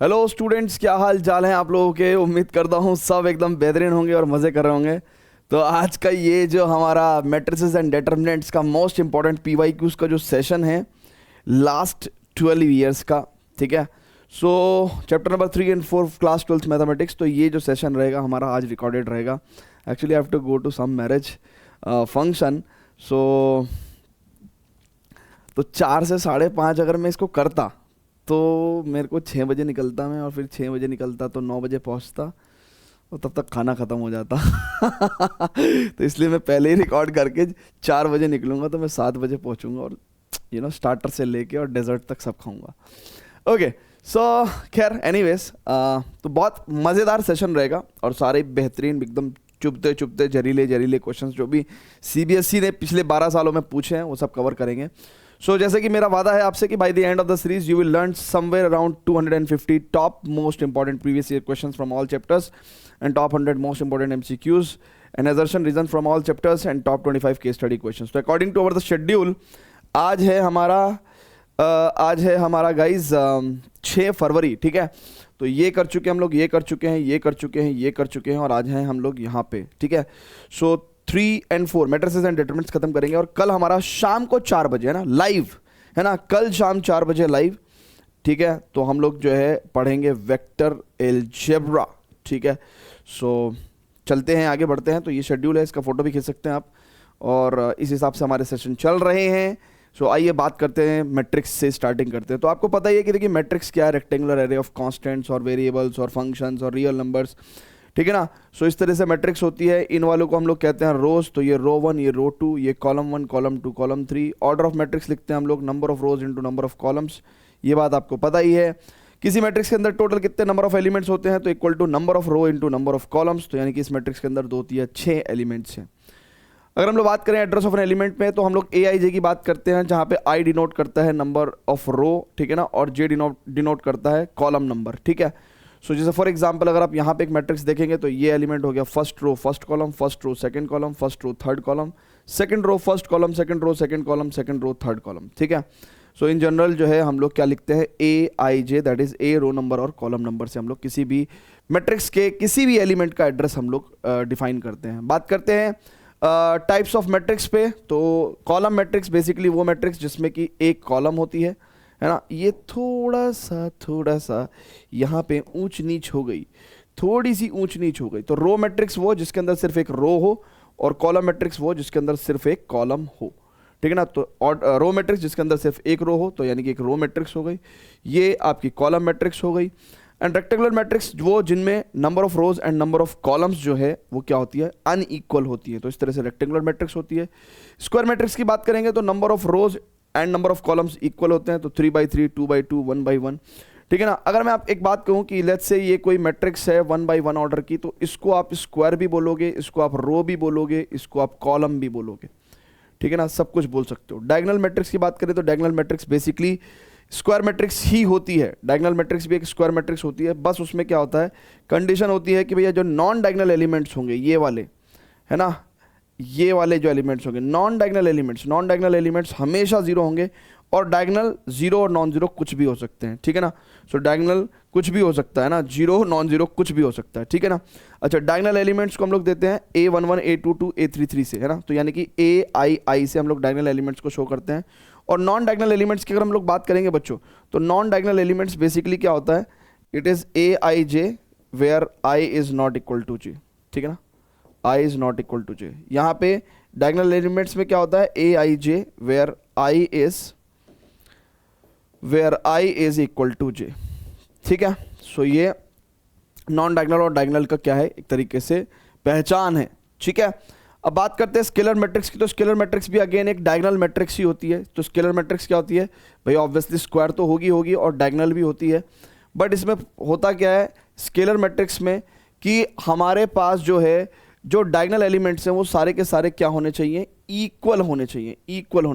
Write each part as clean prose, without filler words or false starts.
Hello students, क्या हाल चाल है आप लोगों के। उम्मीद करता हूँ सब एकदम बेहतरीन होंगे और मज़े कर रहे होंगे। तो आज का ये जो हमारा मैट्रिसेस एंड डिटरमिनेंट्स का मोस्ट इंपॉर्टेंट पीवाईक्यूज का जो सेशन है लास्ट 12 ईयर्स का, ठीक है। So chapter number 3 and 4 class 12th mathematics. तो ये जो सेशन रहेगा हमारा आज रिकॉर्डेड रहेगा। Actually I have to go to some marriage function. तो 4 से 5:30 अगर मैं इसको करता तो मेरे को 6 बजे निकलता मैं, और फिर 6 बजे निकलता तो 9 बजे पहुंचता, और तब तक खाना ख़त्म हो जाता। तो इसलिए मैं पहले ही रिकॉर्ड करके 4 बजे निकलूँगा तो मैं 7 बजे पहुंचूंगा, और स्टार्टर से लेके और डेजर्ट तक सब खाऊंगा। ओके, सो खैर एनीवेज, तो बहुत मज़ेदार सेशन रहेगा और सारे बेहतरीन एकदम चुभते चुभते जहरीले क्वेश्चंस जो भी सीबीएसई ने पिछले 12 सालों में पूछे हैं वो सब कवर करेंगे। सो जैसे कि मेरा वादा है आपसे कि by the end of the series you will learn somewhere around 250 top most important previous year questions from all chapters and top 100 most important MCQs and assertion reason from all chapters and top 25 case study questions. तो according to our the schedule आज है हमारा guys 6 फरवरी, ठीक है। तो ये कर चुके हम लोग, ये कर चुके हैं, ये कर चुके हैं, ये कर चुके हैं, और आज हैं हम लोग यहाँ पे, ठीक है। सो 3 and 4 मैट्रिसेस एंड डिटरमिनेंट्स खत्म करेंगे, और कल हमारा शाम को 4 बजे है ना लाइव, है ना, कल शाम 4 बजे लाइव, ठीक है। तो हम लोग जो है पढ़ेंगे वेक्टर अलजेब्रा, ठीक है। सो चलते हैं, आगे बढ़ते हैं। तो ये शेड्यूल है, इसका फोटो भी खींच सकते हैं आप, और इस हिसाब से हमारे सेशन चल रहे हैं। सो आइए बात करते हैं, मैट्रिक्स से स्टार्टिंग करते हैं। तो आपको पता ही है कि देखिए मैट्रिक्स क्या है, रेक्टेंगुलर एरे ऑफ कांस्टेंट्स और वेरिएबल्स और फंक्शंस और रियल नंबर्स, ठीक है ना। सो इस तरह से मैट्रिक्स होती है। इन वालों को हम लोग कहते हैं रोज। तो ये रो 1, ये रो 2, ये column 1, column 2, column 3। Order of matrix लिखते हैं हम लोग number of rose into number of columns, ये बात आपको पता ही है। किसी मैट्रिक्स के अंदर टोटल कितने नंबर ऑफ एलिमेंट्स होते हैं, तो equal to number of row into number of columns. तो यानी कि इस मैट्रिक्स के अंदर 2 या 6 एलिमेंट्स हैं। अगर हम लोग बात करें एड्रेस ऑफ एन एलिमेंट में, तो हम लोग AIJ की बात करते हैं, जहाँ पे I डिनोट करता है नंबर ऑफ रो, ठीक है ना, और J डिनोट करता है कॉलम नंबर, ठीक है। सो जैसे फॉर एग्जांपल अगर आप यहाँ पे एक मैट्रिक्स देखेंगे तो ये एलिमेंट हो गया first row first column, first row second column, first row third column, second row first column, second row second column, second row third column, ठीक है। सो इन जनरल जो है हम लोग क्या लिखते हैं, AIJ, that is a row number और कॉलम नंबर से हम लोग किसी भी मैट्रिक्स के किसी भी एलिमेंट का एड्रेस हम लोग डिफाइन करते हैं। बात करते हैं टाइप्स ऑफ मैट्रिक्स पे। तो कॉलम मैट्रिक्स बेसिकली वो मैट्रिक्स जिसमें कि एक कॉलम होती है ना। ये थोड़ा सा यहाँ पे ऊंच नीच हो गई, थोड़ी सी ऊंच नीच हो गई। तो रो मैट्रिक्स वो जिसके अंदर सिर्फ एक रो हो, और कॉलम मैट्रिक्स वो जिसके अंदर सिर्फ एक कॉलम हो, ठीक है ना। तो रो मैट्रिक्स जिसके अंदर सिर्फ एक रो हो, तो यानी कि एक रो मैट्रिक्स हो गई, ये आपकी कॉलम मैट्रिक्स हो गई। एंड रेक्टेंगुलर मैट्रिक्स वो जिनमें number of rose and number of columns जो है वो क्या होती है, अनइक्वल होती है। तो इस तरह से रेक्टेंगुलर मैट्रिक्स होती है। स्क्वायर मैट्रिक्स की बात करेंगे तो number of rose and number of columns equal होते हैं। तो 3/3, 2/2, 1/1, ठीक है ना। अगर मैं आप एक बात कहूँ कि लेट्स से ये कोई मैट्रिक्स है 1/1 ऑर्डर की, तो इसको आप स्क्वायर भी बोलोगे, इसको आप रो भी बोलोगे, इसको आप कॉलम भी बोलोगे, ठीक है ना, सब कुछ बोल सकते हो। डायगोनल मैट्रिक्स की बात करें तो diagonal matrix basically square matrix ही होती है। डायगोनल मैट्रिक्स भी एक स्क्वायर मैट्रिक्स होती है, बस उसमें क्या होता है, कंडीशन होती है कि भैया जो नॉन डायगोनल एलिमेंट्स होंगे ये वाले, है ना, ये वाले जो एलिमेंट्स होंगे नॉन डायगोनल एलिमेंट्स हमेशा 0 होंगे, और डायगोनल 0 और नॉन 0 कुछ भी हो सकते हैं, ठीक है ना। सो डायगोनल कुछ भी हो सकता है ना, 0 नॉन 0 कुछ भी हो सकता है, ठीक है ना। अच्छा, डायगोनल एलिमेंट्स को हम लोग देते हैं A11, A22, A33 से, है ना। तो यानी कि AII से हम लोग डायगोनल एलिमेंट्स को शो करते हैं। और नॉन डायगोनल एलिमेंट्स की अगर हम लोग बात करेंगे बच्चों, तो नॉन डायगोनल एलिमेंट्स बेसिकली क्या होता है, it is AIJ where I is not equal to J, ठीक है ना, I is not equal to J। यहाँ पे डायगोनल एलिमेंट्स में क्या होता है, AIJ where I is equal to J, ठीक है। सो ये नॉन डायगोनल और डायगोनल का क्या है, एक तरीके से पहचान है, ठीक है। अब बात करते हैं स्केलर मैट्रिक्स की। तो स्केलर मैट्रिक्स भी अगेन एक डायगोनल मैट्रिक्स ही होती है। तो स्केलर मैट्रिक्स क्या होती है भाई, ऑब्वियसली स्क्वायर तो होगी और डायगोनल भी होती है। बट इसमें होता क्या है स्केलर मैट्रिक्स में, कि हमारे पास जो है जो डायगोनल एलिमेंट्स हैं वो सारे के सारे क्या होने चाहिए, इक्वल होने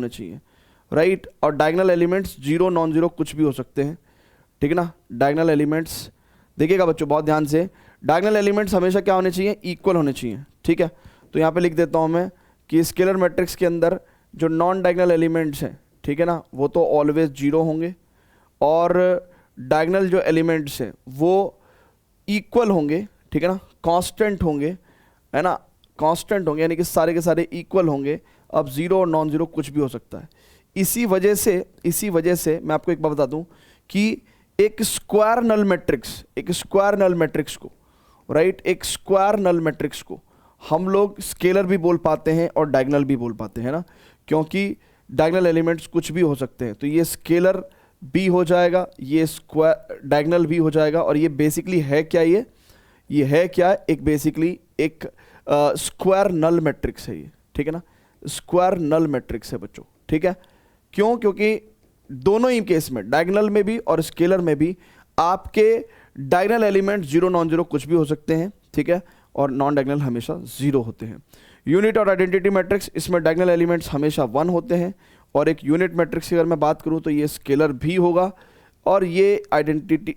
चाहिए, राइट। और डायगोनल एलिमेंट्स 0 नॉन 0 कुछ भी हो सकते हैं, ठीक है ना। डायगोनल एलिमेंट्स देखिएगा बच्चों बहुत ध्यान से, डायगोनल एलिमेंट्स हमेशा क्या होने चाहिए, इक्वल होने चाहिए, ठीक है। तो यहाँ पे लिख देता हूँ मैं कि स्केलर मैट्रिक्स के अंदर जो नॉन डायगोनल एलिमेंट्स हैं, ठीक है ना, वो तो ऑलवेज 0 होंगे, और डायगोनल जो एलिमेंट्स हैं वो इक्वल होंगे, ठीक है ना, कांस्टेंट होंगे, है ना, कांस्टेंट होंगे, यानी कि सारे के सारे इक्वल होंगे। अब जीरो और नॉन जीरो कुछ भी हो सकता है। इसी वजह से मैं आपको एक बात बता दूं कि एक स्क्वायर नल मैट्रिक्स को राइट, एक स्क्वायर नल मैट्रिक्स को हम लोग स्केलर भी बोल पाते हैं और डायगोनल भी बोल पाते हैं ना, क्योंकि डायगोनल एलिमेंट्स कुछ भी हो सकते हैं। तो ये स्केलर भी हो जाएगा, ये स्क्वायर डायगोनल भी हो जाएगा, और ये बेसिकली है क्या, ये है क्या, एक बेसिकली एक स्क्वायर नल मैट्रिक्स है ये, ठीक है ना, स्क्वायर नल मैट्रिक्स है बच्चों, ठीक है। क्यों? क्योंकि दोनों ही केस में, डायगोनल में भी और स्केलर में भी, आपके diagonal element zero non zero कुछ भी हो सकते हैं, ठीक है, और नॉन डायगोनल हमेशा जीरो होते हैं। यूनिट और आइडेंटिटी मैट्रिक्स, इसमें डायगोनल एलिमेंट्स हमेशा वन होते हैं, और एक यूनिट मैट्रिक्स की अगर मैं बात करूं तो ये स्केलर भी होगा, और ये आइडेंटिटी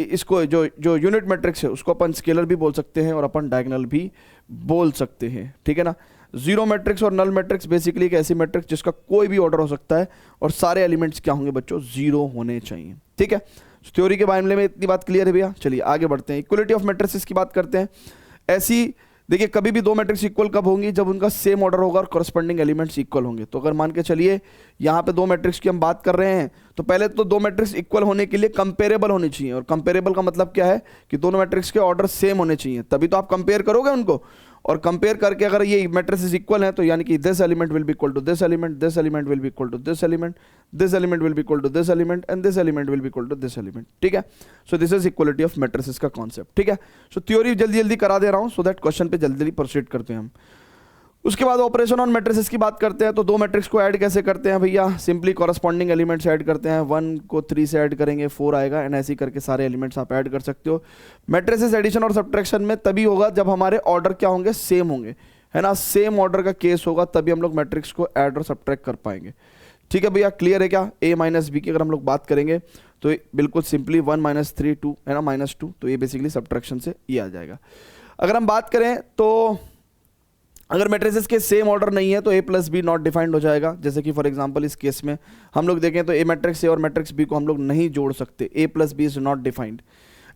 इसको जो यूनिट मैट्रिक्स है उसको अपन स्केलर भी बोल सकते हैं और अपन डायगोनल भी बोल सकते हैं, ठीक है ना। जीरो मैट्रिक्स और नल मैट्रिक्स बेसिकली एक ऐसी मैट्रिक्स जिसका कोई भी ऑर्डर हो सकता है और सारे एलिमेंट्स क्या होंगे बच्चों, जीरो होने चाहिए, ठीक है। थ्योरी के बारे में इतनी बात क्लियर है भैया। चलिए आगे बढ़ते हैं, इक्वलिटी ऑफ मैट्रिसेस की बात करते हैं। ऐसी देखिए, कभी भी दो मैट्रिक्स इक्वल कब होंगी, जब उनका सेम ऑर्डर होगा और करस्पॉन्डिंग एलिमेंट्स इक्वल होंगे। तो अगर मान के चलिए यहाँ पे दो मैट्रिक्स की हम बात कर रहे हैं, तो पहले तो दो मैट्रिक्स इक्वल होने के लिए कंपेरेबल होनी चाहिए, और कंपेरेबल का मतलब क्या है कि दोनों मैट्रिक्स के ऑर्डर सेम होने चाहिए, तभी तो आप कंपेयर करोगे उनको। और कंपेयर करके अगर ये मैट्रिसेस इक्वल है तो यानी कि this element will be equal to this element, this element will be equal to this element, this element will be equal to this element, and this element will be equal to this element, ठीक है। So this is equality of matrices का concept, ठीक है। सो theory जल्दी जल्दी करा दे रहा हूं सो दैट क्वेश्चन पे जल्दी जल्दी प्रोसीड करते हैं हम। उसके बाद ऑपरेशन ऑन मैट्रिसेस की बात करते हैं। तो दो मैट्रिक्स को ऐड कैसे करते हैं भैया, सिंपली कॉरस्पॉन्डिंग एलिमेंट्स ऐड करते हैं। 1 को 3 से ऐड करेंगे 4 आएगा, एंड ऐसे ही करके सारे एलिमेंट्स आप ऐड कर सकते हो। मैट्रिसेस एडिशन और सब्ट्रैक्शन में तभी होगा जब हमारे ऑर्डर क्या होंगे, सेम होंगे, है ना, सेम ऑर्डर का केस होगा, तभी हम लोग मैट्रिक्स को ऐड और सब्ट्रैक्ट कर पाएंगे, ठीक है भैया। क्लियर है क्या? a माइनस बी की अगर हम लोग बात करेंगे तो बिल्कुल सिंपली 1 माइनस 3 2 है ना, -2, तो ये बेसिकली सब्ट्रैक्शन से ये आ जाएगा। अगर हम बात करें तो अगर मैट्रिसेस के सेम ऑर्डर नहीं है तो a plus B not defined हो जाएगा। जैसे कि फॉर एग्जांपल इस केस में हम लोग देखें तो a मैट्रिक्स ए और मैट्रिक्स बी को हम लोग नहीं जोड़ सकते, a plus B is not defined.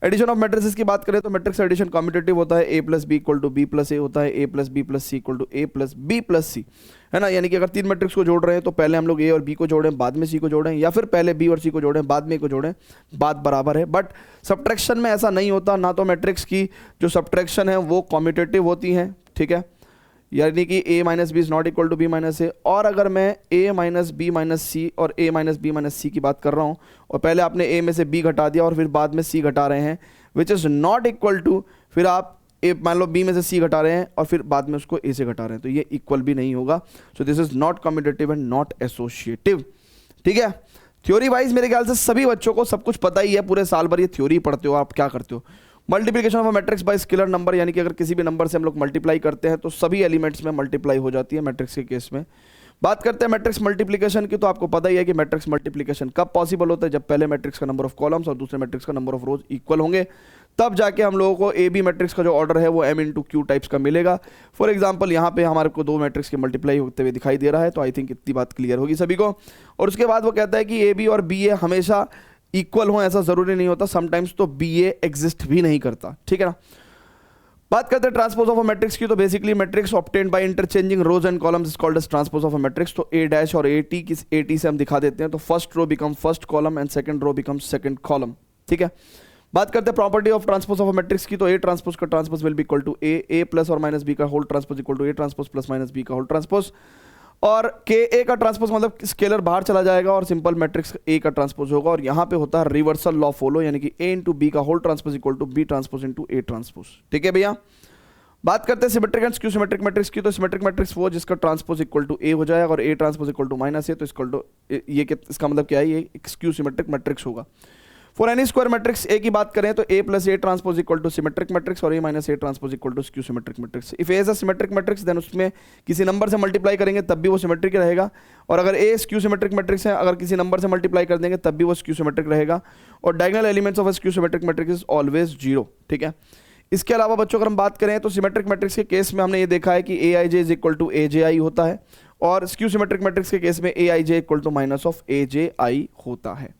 Addition of matrices की बात करें तो मैट्रिक्स एडिशन कम्यूटेटिव होता है, a plus B equal to B plus A होता है, a plus B plus C equal to A plus B plus C, है ना। यानी कि अगर तीन मैट्रिक्स को जोड़ रहे हैं तो पहले हम लोग a और b को जोड़ें, बाद में c को जोड़ें, या फिर पहले b और c को जोड़ें, बाद में a को जोड़ें, बात बराबर है। बट सब्ट्रैक्शन में ऐसा नहीं होता, ना तो मैट्रिक्स की जो सब्ट्रैक्शन है वो कम्यूटेटिव होती हैं, ठीक है, यानी कि a minus B is not equal to B minus A. और अगर मैं a minus B minus C और a minus B minus C की बात कर रहा हूँ और पहले आपने a में से b घटा दिया और फिर बाद में c घटा रहे हैं, which is not equal to, फिर आप a मान लो b में से c घटा रहे हैं और फिर बाद में उसको a से घटा रहे हैं, तो ये इक्वल भी नहीं होगा। सो this is not commutative and not associative, ठीक है। थ्योरी वाइज मेरे ख्याल से सभी बच्चों को सब कुछ पता ही है, पूरे साल भर ये थ्योरी पढ़ते हो आप। क्या करते हो, multiplication of matrix bye scalar number, यानी कि अगर किसी भी नंबर से हम लोग मल्टीप्लाई करते हैं तो सभी एलिमेंट्स में मल्टीप्लाई हो जाती है मैट्रिक्स के केस में। बात करते हैं मैट्रिक्स मल्टीप्लिकेशन की, तो आपको पता ही है कि मैट्रिक्स मल्टीप्लिकेशन कब पॉसिबल होता है, जब पहले मैट्रिक्स का नंबर ऑफ कॉलम्स और दूसरे मैट्रिक्स का नंबर ऑफ रोज इक्वल होंगे, तब जाके हम लोगों को ए बी मैट्रिक्स का जो ऑर्डर है वो m इंटू क्यू टाइप्स का मिलेगा। फॉर एग्जाम्पल यहाँ पे हमारे को दो मैट्रिक्स के मल्टीप्लाई होते हुए दिखाई दे रहा है, तो आई थिंक इतनी बात क्लियर होगी सभी को। और उसके बाद वो कहता है कि ए बी और बी ए हमेशा इक्वल हो, ऐसा जरूरी नहीं होता, समटाइम्स तो बी ए एग्जिस्ट भी नहीं करता, ठीक है ना। बात करते हैं ट्रांसपोज ऑफ अ मैट्रिक्स की, तो basically matrix obtained by interchanging rows and columns is called as transpose of a matrix. तो ए डैश और ए टी, किस ए टी से हम दिखा देते हैं, तो first row become first column and second row become second column, ठीक है। बात करते हैं property of transpose of a matrix की, तो ए ट्रांसपोज का transpose will be equal to A plus और माइनस बी का whole transpose equal to A transpose plus minus B का होल ट्रांसपोज। और के ए का ट्रांसपोज मतलब स्केलर बाहर चला जाएगा और सिंपल मैट्रिक्स ए का ट्रांसपोज होगा, और यहाँ पे होता है रिवर्सल लॉ फॉलो, यानी कि ए इंटू बी का whole transpose equal to B transpose into A transpose, ठीक है भैया। बात करते हैं symmetric and skew symmetric matrix की, तो सिमेट्रिक मैट्रिक्स वो जिसका ट्रांसपोज इक्वल टू ए हो जाएगा और A transpose equal to minus A, तो इक्वल टू ये इसका मतलब क्या है, ये स्क्यू सिमेट्रिक मैट्रिक्स होगा। For any square matrix A की बात करें तो A plus A transpose equal to symmetric matrix और A minus A transpose equal to skew symmetric matrix. If A is a symmetric matrix then उसमें किसी number से multiply करेंगे तब भी वो सिमेट्रिक रहेगा, और अगर ए स्क्यू सिमेट्रिक मैट्रिक्स है, अगर किसी नंबर से मल्टीप्लाई कर देंगे तब भी वो स्क्यू सिमेट्रिक रहेगा, और diagonal elements of a skew symmetric matrix is always 0, ठीक है। इसके अलावा बच्चों अगर हम बात करें तो सिमेट्रिक मैट्रिक्स के केस में हमने ये देखा है कि ए आई जे इज इक्वल टू ए जे आई होता है, और स्क्यू सिमेट्रिक मैट्रिक्स के केस में ए आई J equal to minus of ए जे आई होता है।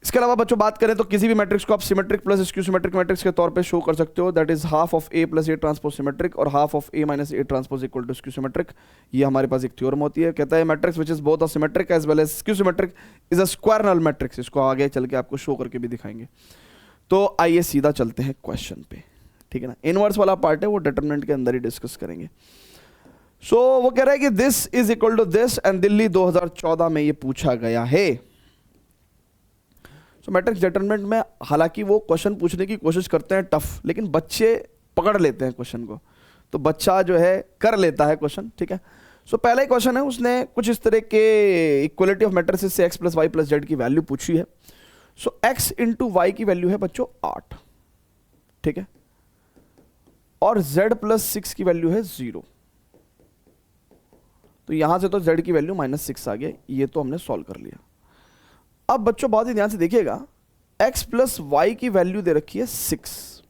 इसके अलावा बच्चों बात करें तो किसी भी मैट्रिक्स को आप symmetric plus skew symmetric matrix के तौर पे शो कर सकते हो, that is half of A plus A transpose symmetric और half of A minus A transpose equal to skew symmetric. ये हमारे पास एक थ्योरम होती है, कहता है matrix which is both a symmetric as well as skew symmetric is a square null matrix. इसको आगे चल के आपको शो करके भी दिखाएंगे। तो आइए सीधा चलते हैं क्वेश्चन पे, ठीक है ना। इनवर्स वाला पार्ट है वो डिटरमिनेंट के अंदर ही डिस्कस करेंगे। सो वो कह रहा है कि this is equal to this and Delhi 2014 में ये पूछा गया है। सो मैट्रिक्स डिटरमिनेंट में हालांकि वो क्वेश्चन पूछने की कोशिश करते हैं टफ, लेकिन बच्चे पकड़ लेते हैं क्वेश्चन को, तो बच्चा जो है कर लेता है क्वेश्चन, ठीक है। सो पहला ही क्वेश्चन है, उसने कुछ इस तरह के इक्वलिटी ऑफ मैट्रिसेस से x plus Y plus Z की वैल्यू पूछी है। सो x इंटू वाई की वैल्यू है बच्चों 8, ठीक है, और z प्लस 6 की वैल्यू है 0। तो यहां से तो z की वैल्यू -6 आ गया, ये तो हमने सॉल्व कर लिया। अब बच्चों बहुत ही ध्यान से देखिएगा, x प्लस वाई की वैल्यू दे रखी है 6।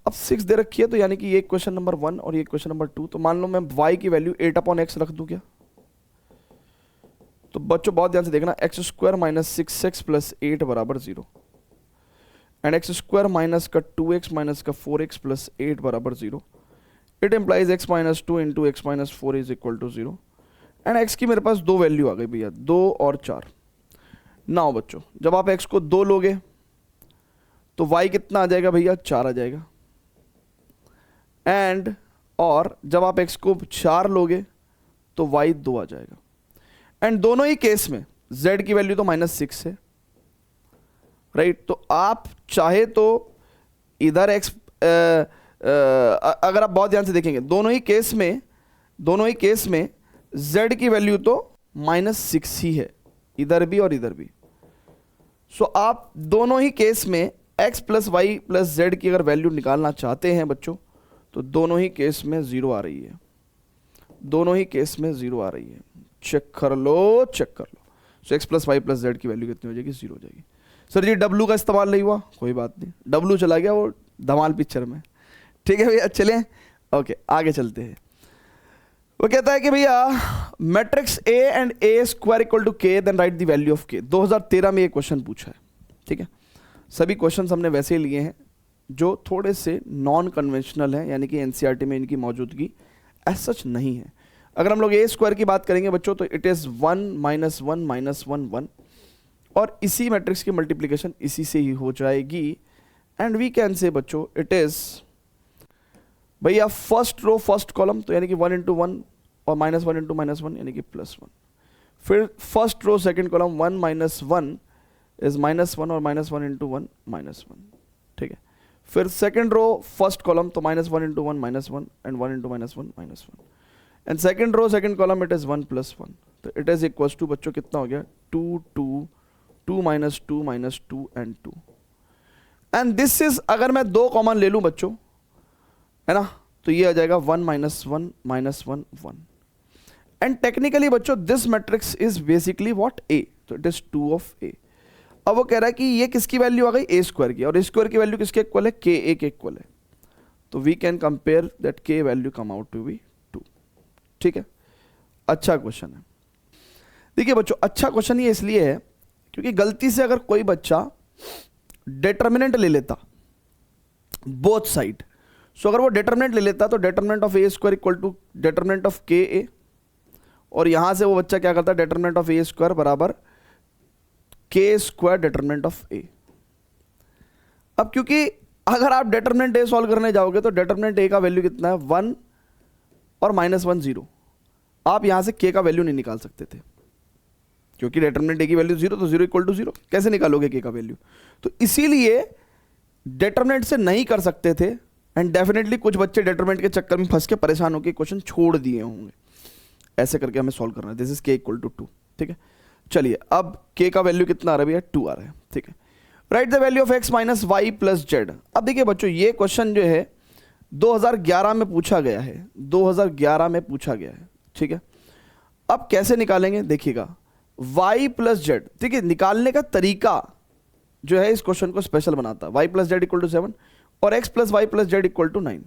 अब 6 दे रखी है तो यानी कि ये क्वेश्चन नंबर 1 और ये क्वेश्चन नंबर 2। तो मान लो मैं y की वैल्यू 8/x रख दूं क्या? तो बच्चों बहुत ध्यान से देखना, x square minus 6x plus 8 बराबर 0 एंड एक्स स्क्वायर माइनस का 2x माइनस का 4x प्लस 8 बराबर 0। It implies x minus 2 into X minus 4 is equal to 0 and x की मेरे पास 2 वैल्यू आ गई भैया, 2 और 4। नाउ बच्चों जब आप x को 2 लोगे तो y कितना आ जाएगा भैया? 4 आ जाएगा। एंड और जब आप x को 4 लोगे तो y 2 आ जाएगा। एंड दोनों ही केस में z की वैल्यू तो -6 है, राइट। तो आप चाहे तो इधर x अगर आप बहुत ध्यान से देखेंगे दोनों ही केस में z की वैल्यू तो -6 ही है, इधर भी और इधर भी। सो आप दोनों ही केस में x plus Y plus Z की अगर वैल्यू निकालना चाहते हैं बच्चों तो दोनों ही केस में 0 आ रही है, दोनों ही केस में 0 आ रही है। चेक कर लो। So x plus Y plus Z की वैल्यू कितनी हो जाएगी? 0 हो जाएगी। सर जी W का इस्तेमाल नहीं हुआ, कोई बात नहीं, W चला गया वो धमाल पिक्चर में, ठीक है भैया। चलें ओके आगे चलते हैं। वो कहता है कि भैया matrix A and A square equal to K then write the value of K। 2013 में ये क्वेश्चन पूछा है, ठीक है। सभी क्वेश्चंस हमने वैसे लिए हैं जो थोड़े से नॉन कन्वेंशनल हैं, यानी कि एनसीईआरटी में इनकी मौजूदगी एज सच नहीं है। अगर हम लोग A स्क्वायर की बात करेंगे बच्चों तो इट इज़ 1 -1 -1 1 और इसी मैट्रिक्स की मल्टीप्लिकेशन इसी से ही हो जाएगी। एंड वी कैन से बच्चों इट इज़ भैया फर्स्ट रो फर्स्ट कॉलम, तो यानी कि 1 इंटू 1 और -1 इंटू -1 यानी कि +1। फिर first row second column 1 - 1 is -1 और -1 इंटू 1 -1, ठीक है। फिर सेकंड रो फर्स्ट कॉलम तो -1 into 1 -1 and 1 into -1 -1 and second row second column it is 1 + 1। तो इट इज इक्वल्स टू बच्चों कितना हो गया? 2 2 2 -2 -2 एंड 2। एंड दिस इज अगर मैं 2 कॉमन ले लूं बच्चों, है ना, तो ये आ जाएगा 1 -1 -1 1। एंड टेक्निकली बच्चों this matrix is basically what? A। तो इट इज 2 ऑफ A। अब वो कह रहा है कि ये किसकी वैल्यू आ गई? A स्क्वायर की, और A स्क्वायर की वैल्यू किसके इक्वल है? KA के इक्वल है। तो we can compare that K value come out to be 2, ठीक है। अच्छा क्वेश्चन है। देखिए बच्चों अच्छा क्वेश्चन ये इसलिए है क्योंकि गलती से अगर कोई बच्चा डिटर्मिनेंट ले लेता बोथ साइड, सो अगर वो डिटर्मिनेंट ले लेता तो determinant of A square equal to determinant of KA, और यहां से वो बच्चा क्या करता? डिटर्मिनेंट ऑफ A स्क्वायर बराबर K square determinant of A। अब क्योंकि अगर आप डिटर्मिनेंट A सॉल्व करने जाओगे तो डिटर्मिनेंट A का वैल्यू कितना है? 1 और -1 0। आप यहां से K का वैल्यू नहीं निकाल सकते थे क्योंकि डिटर्मिनेंट A की वैल्यू 0, तो 0 इक्वल टू 0 कैसे निकालोगे K का वैल्यू? तो इसीलिए डिटर्मिनेंट से नहीं कर सकते थे। एंड डेफिनेटली कुछ बच्चे डिटरमिनेंट के चक्कर में फंस के परेशान होकर क्वेश्चन छोड़ दिए होंगे। ऐसे करके हमें सॉल्व करना है। This is K equal to 2, ठीक है। चलिए अब K का वैल्यू कितना आ रहा है भैया? 2 आ रहा है, ठीक है। Write the value of x minus Y plus Z. अब देखिए बच्चों ये क्वेश्चन जो है 2011 में पूछा गया है, 2011 में पूछा गया है, ठीक है। अब कैसे निकालेंगे देखिएगा, y प्लस जेड, ठीक है। निकालने का तरीका जो है इस क्वेश्चन को स्पेशल बनाता है। y plus Z equal to 7 और x plus Y plus Z equal to 9।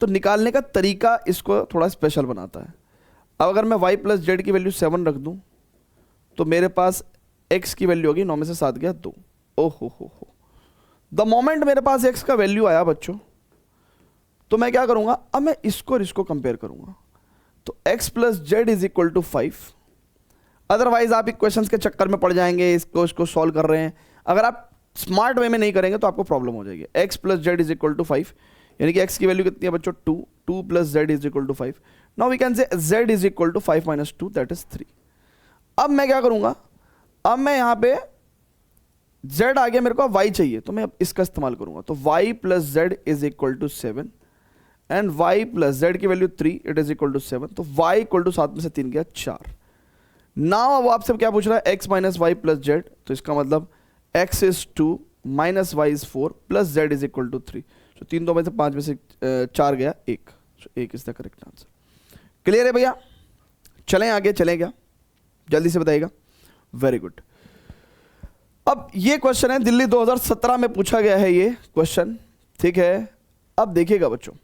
तो निकालने का तरीका इसको थोड़ा स्पेशल बनाता है। अब अगर मैं y प्लस जेड की वैल्यू 7 रख दूं तो मेरे पास x की वैल्यू होगी 9 में से 7 गया 2। ओहो हो द मोमेंट मेरे पास x का वैल्यू आया बच्चों, तो मैं क्या करूंगा, अब मैं इसको और इसको कंपेयर करूंगा। तो x plus Z is equal to 5। Otherwise आप इक्वेशंस के चक्कर में पड़ जाएंगे, इसको सॉल्व कर रहे हैं, अगर आप स्मार्ट वे में नहीं करेंगे तो आपको प्रॉब्लम हो जाएगी। x plus Z is equal to 5, यानी कि x की वैल्यू कितनी है बच्चों 2 plus Z is equal to 5। Now we can say z is equal to 5 minus 2 that is 3। अब मैं क्या करूंगा, अब मैं यहां पे z आ गया, मेरे को y चाहिए, तो मैं अब इसका इस्तेमाल करूंगा। तो y plus Z is equal to 7 and y plus Z की value 3, it is equal to 7। तो y इक्वल टू 7 में से 3 गया 4। नाउ अब आपसे क्या पूछ रहा है, x minus Y plus Z, तो इसका मतलब x is 2 minus Y is 4 plus Z is equal to 3। तो 3 2 में से 5 में से 4 गया 1। सो 1 is the correct answer. Clear है भैया? चलें आगे, चलें क्या, जल्दी से बताइएगा। Very good. अब ये क्वेश्चन है दिल्ली 2017 में पूछा गया है ये क्वेश्चन, ठीक है। अब देखिएगा बच्चों,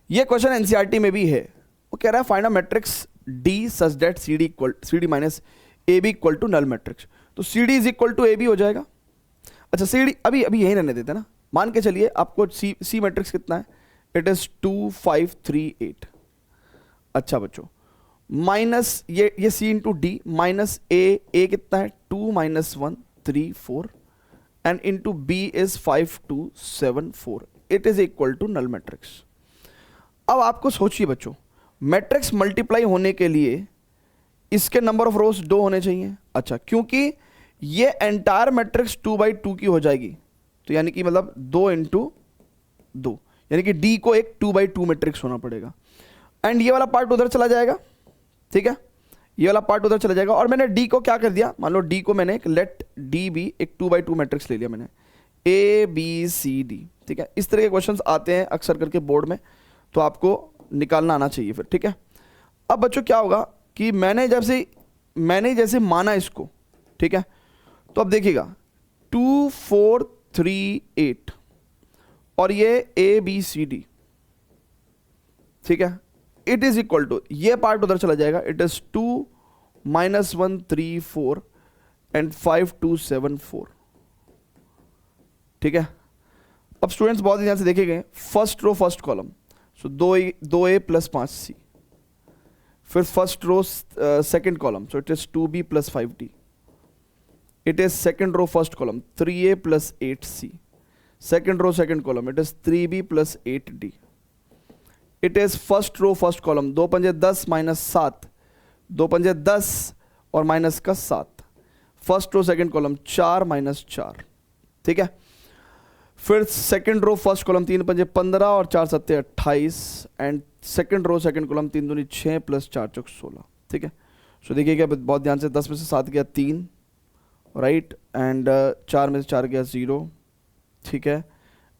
ये क्वेश्चन एनसीईआरटी में भी है। वो कह रहा है find a matrix D such that C D minus A B equal to null matrix. तो C D is equal to A B हो जाएगा। अच्छा सी डी अभी यही रहने देते ना, मान के चलिए आपको सी मैट्रिक्स कितना है, इट इज 2 5 3 8। अच्छा बच्चों, माइनस ये C into D minus A कितना है 2 minus 1 3 4 and into B is 5 2 7 4, it is equal to null matrix. अब आपको सोचिए बच्चों, मैट्रिक्स मल्टीप्लाई होने के लिए इसके नंबर ऑफ रोज 2 होने चाहिए। अच्छा, क्योंकि ये एंटायर मैट्रिक्स 2 बाई 2 की हो जाएगी, तो यानी कि मतलब 2 इंटू 2, यानी कि डी को एक 2 बाई 2 मैट्रिक्स होना पड़ेगा। एंड ये वाला पार्ट उधर चला जाएगा, ठीक है, ये वाला पार्ट उधर चला जाएगा। और मैंने डी को क्या कर दिया, मान लो डी को मैंने एक लेट डी बी एक 2 बाई 2 मैट्रिक्स ले लिया मैंने, ए बी सी डी, ठीक है। इस तरह के क्वेश्चंस आते हैं अक्सर करके बोर्ड में, तो आपको निकालना आना चाहिए फिर, ठीक है। अब बच्चों क्या होगा कि मैंने जैसे माना इसको, ठीक है, तो अब देखिएगा 2 4 3 8 और ये ए बी सी डी, ठीक है, इट इज इक्वल टू, ये पार्ट उधर चला जाएगा, इट इज 2 माइनस 1 3 4 एंड 5 2 7 4, ठीक है। अब स्टूडेंट्स बहुत ही ध्यान से देखेंगे, first row first column, so 2a plus 5c, फिर first row second column, so it is 2b plus 5d, it is second row first column 3a plus 8c, second row second column it is 3b plus 8d, it is first row first column 2 पंजे 10 minus 7, 2 पंजे 10 और minus का 7, first row second column 4 minus 4, ठीक है। फिर second row first column 3 पंजे 15 और 4 सत्ते 28 and second row second column 3 दूनी 6 प्लस 4 चौक 16, ठीक है। सो देखिएगा बहुत ध्यान से, 10 में से 7 गया 3, राइट, एंड 4 में से 4 गया 0, ठीक है,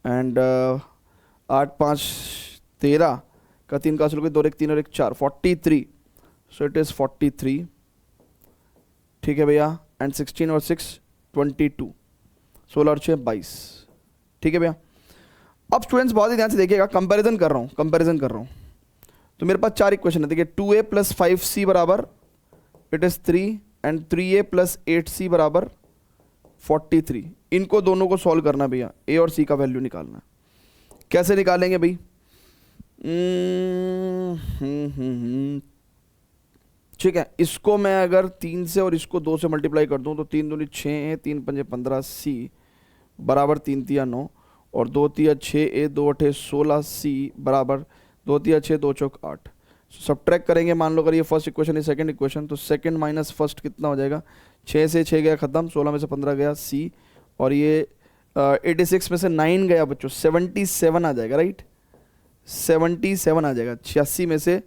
एंड 8 5 13 का 3 का असल 2 1 3 और 1 4 43, सो इट इज 43, ठीक है भैया, एंड 16 और 6 22, 16 और 6 22, ठीक है भैया। अब स्टूडेंट्स बहुत ही ध्यान से देखिएगा, कंपैरिजन कर रहा हूं, तो मेरे पास 4 इक्वेशन है, देखिए 2a प्लस 5c बराबर it is 3 and 3a plus 8c बराबर 43। इनको दोनों को सॉल्व करना भैया, a और c का वैल्यू निकालना। कैसे निकालेंगे भाई? ठीक है, इसको मैं अगर 3 से और इसको 2 से मल्टीप्लाई कर दूं तो 3 दूनी 6, 3 पंजे 15c बराबर 3 तिया 9 और 2 तिया 6, 2 8 16c बराबर 2 तिया 6 2 चौक 8। सब्ट्रैक्ट करेंगे, मान लो अगर ये फर्स्ट इक्वेशन है सेकंड इक्वेशन, तो सेकंड माइनस फर्स्ट कितना हो जाएगा, 6 से 6 गया खत्म, 16 में से 15 गया c, और ये 86 में से 9 गया बच्चों 77 आ जाएगा, राइट, 77 आ जाएगा। 86 में से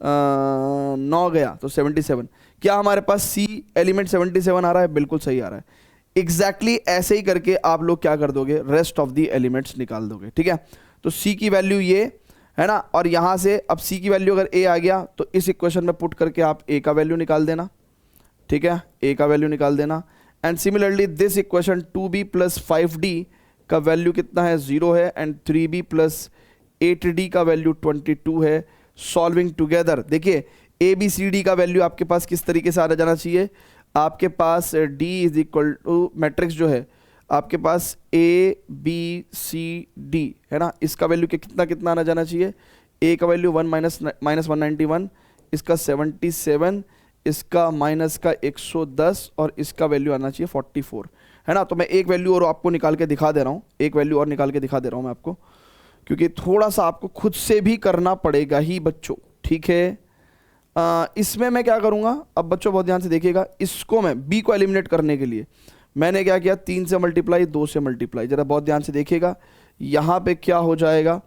9 गया तो 77। क्या हमारे पास c एलिमेंट 77 आ रहा है? बिल्कुल सही आ रहा है। एग्जैक्टली ऐसे ही करके आप लोग क्या कर दोगे, रेस्ट ऑफ द एलिमेंट्स निकाल दोगे, ठीक है। तो c की वैल्यू ये है ना, और यहां से अब c की वैल्यू अगर a आ गया तो इस इक्वेशन में पुट करके आप a का वैल्यू निकाल देना, ठीक है, a का वैल्यू निकाल देना। And similarly this equation 2b plus 5d का वैल्यू कितना है, 0 है, एंड 3b प्लस 8d का वैल्यू 22 है। सॉल्विंग टुगेदर, देखिए ए बी सी डी का वैल्यू आपके पास किस तरीके से आ जाना चाहिए, आपके पास D is equal to matrix जो है आपके पास ए बी सी डी है ना, इसका वैल्यू कितना कितना आना जाना चाहिए, ए का वैल्यू 1 माइनस 191, इसका 77, इसका माइनस का 110 और इसका वैल्यू आना चाहिए 44 है ना। तो मैं एक वैल्यू और आपको निकाल के दिखा दे रहा हूँ, एक वैल्यू और निकाल के दिखा दे रहा हूँ मैं आपको, क्योंकि थोड़ा सा आपको खुद से भी करना पड़ेगा ही बच्चों, ठीक है। इसमें मैं क्या करूँगा, अब बच्चों बहुत ध्यान से देखिएगा, इसको मैं बी को एलिमिनेट करने के लिए मैंने क्या किया, 3 से मल्टीप्लाई 2 से मल्टीप्लाई, जरा बहुत ध्यान से देखिएगा यहाँ पे क्या हो जाएगा,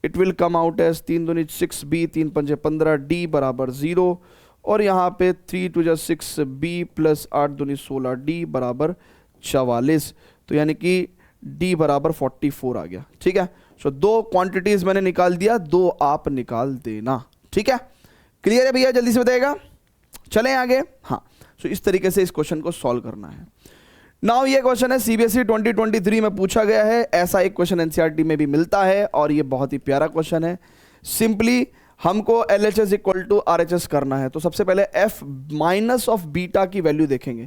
it will come out as 3 दूनी 6 बी, 3 पंजे 15, डी बराबर 0, और यहाँ पे 3 टू 6 बी प्लस 8 दूनी 16, डी बराबर 44, तो यानी कि डी बराबर 44 आ गया, ठीक है। सो दो क्वांटिटीज मैंने निकाल दिया, दो आप निकाल देना, ठीक है। क्लियर है भैया, जल्दी से बताइएगा, चलें आगे। हाँ, सो इस तरीके से इस क्वेश्चन को सॉल्व करना है। नाउ ये क्वेश्चन है सीबीएसई 2023 में पूछा गया है, ऐसा एक क्वेश्चन एनसीईआरटी में भी मिलता है और ये बहुत ही प्यारा क्वेश्चन है। सिंपली हमको LHS इक्वल टू RHS करना है, तो सबसे पहले f माइनस ऑफ बीटा की वैल्यू देखेंगे।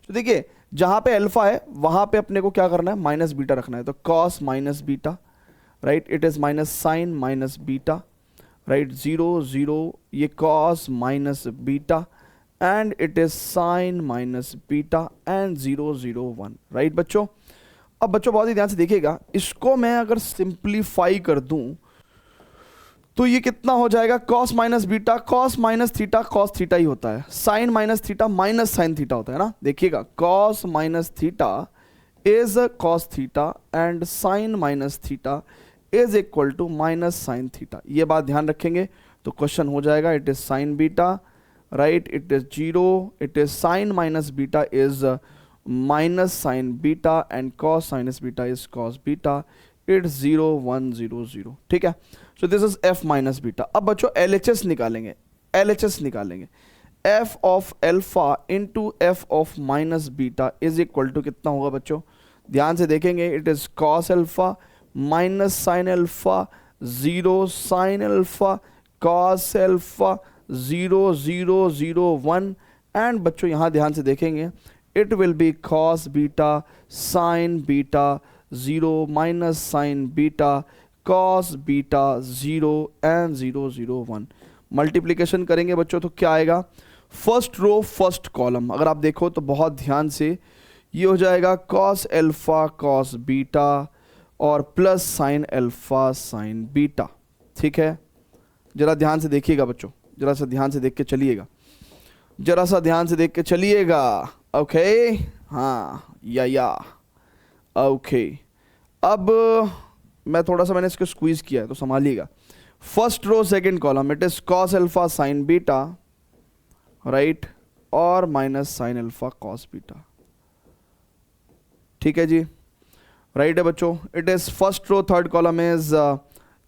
तो देखिए जहां पे अल्फा है वहां पे अपने को क्या करना है, माइनस बीटा रखना है, तो cos minus beta, right, it is minus sine minus beta, right, 0 0, ये cos minus beta and it is sine minus beta and 0 0 1, right बच्चों। अब बच्चों बहुत ही ध्यान से देखिएगा, इसको मैं अगर सिंप्लीफाई कर दूं तो ये कितना हो जाएगा, cos minus beta, cos minus theta cos theta ही होता है, sine minus theta minus sine theta होता है ना। देखिएगा cos minus theta is cos theta and sine minus theta is equal to minus sine theta, ये बात ध्यान रखेंगे तो क्वेश्चन हो जाएगा, it is sine beta, right, it is 0, it is sine minus beta is minus sine beta and cos sinus beta is cos beta, it's 0 1 0 0, ठीक है। So this is f minus beta. अब बच्चों LHS निकालेंगे, LHS निकालेंगे, f of alpha into f of minus beta is equal to कितना होगा बच्चों, ध्यान से देखेंगे, it is cos alpha minus sine alpha 0 sine alpha cos alpha 0 0 0 1 and बच्चों यहाँ ध्यान से देखेंगे, it will be cos beta sine beta 0 minus sine beta cos beta 0 and 0 0 1। Multiplication करेंगे बच्चों तो क्या आएगा, फर्स्ट रो फर्स्ट कॉलम अगर आप देखो तो बहुत ध्यान से ये हो जाएगा cos अल्फा cos बीटा और plus sign alpha sine beta, ठीक है। जरा ध्यान से देखिएगा बच्चों, जरा सा ध्यान से देख के चलिएगा, जरा सा ध्यान से देख के चलिएगा, ओके, हाँ या ओके। अब मैं थोड़ा सा मैंने इसको स्क्वीज किया है तो संभालिएगा, first row second column, it is cos alpha sine beta, right, और minus sine alpha cos beta, ठीक है जी, राइट है बच्चों। It is first row third column is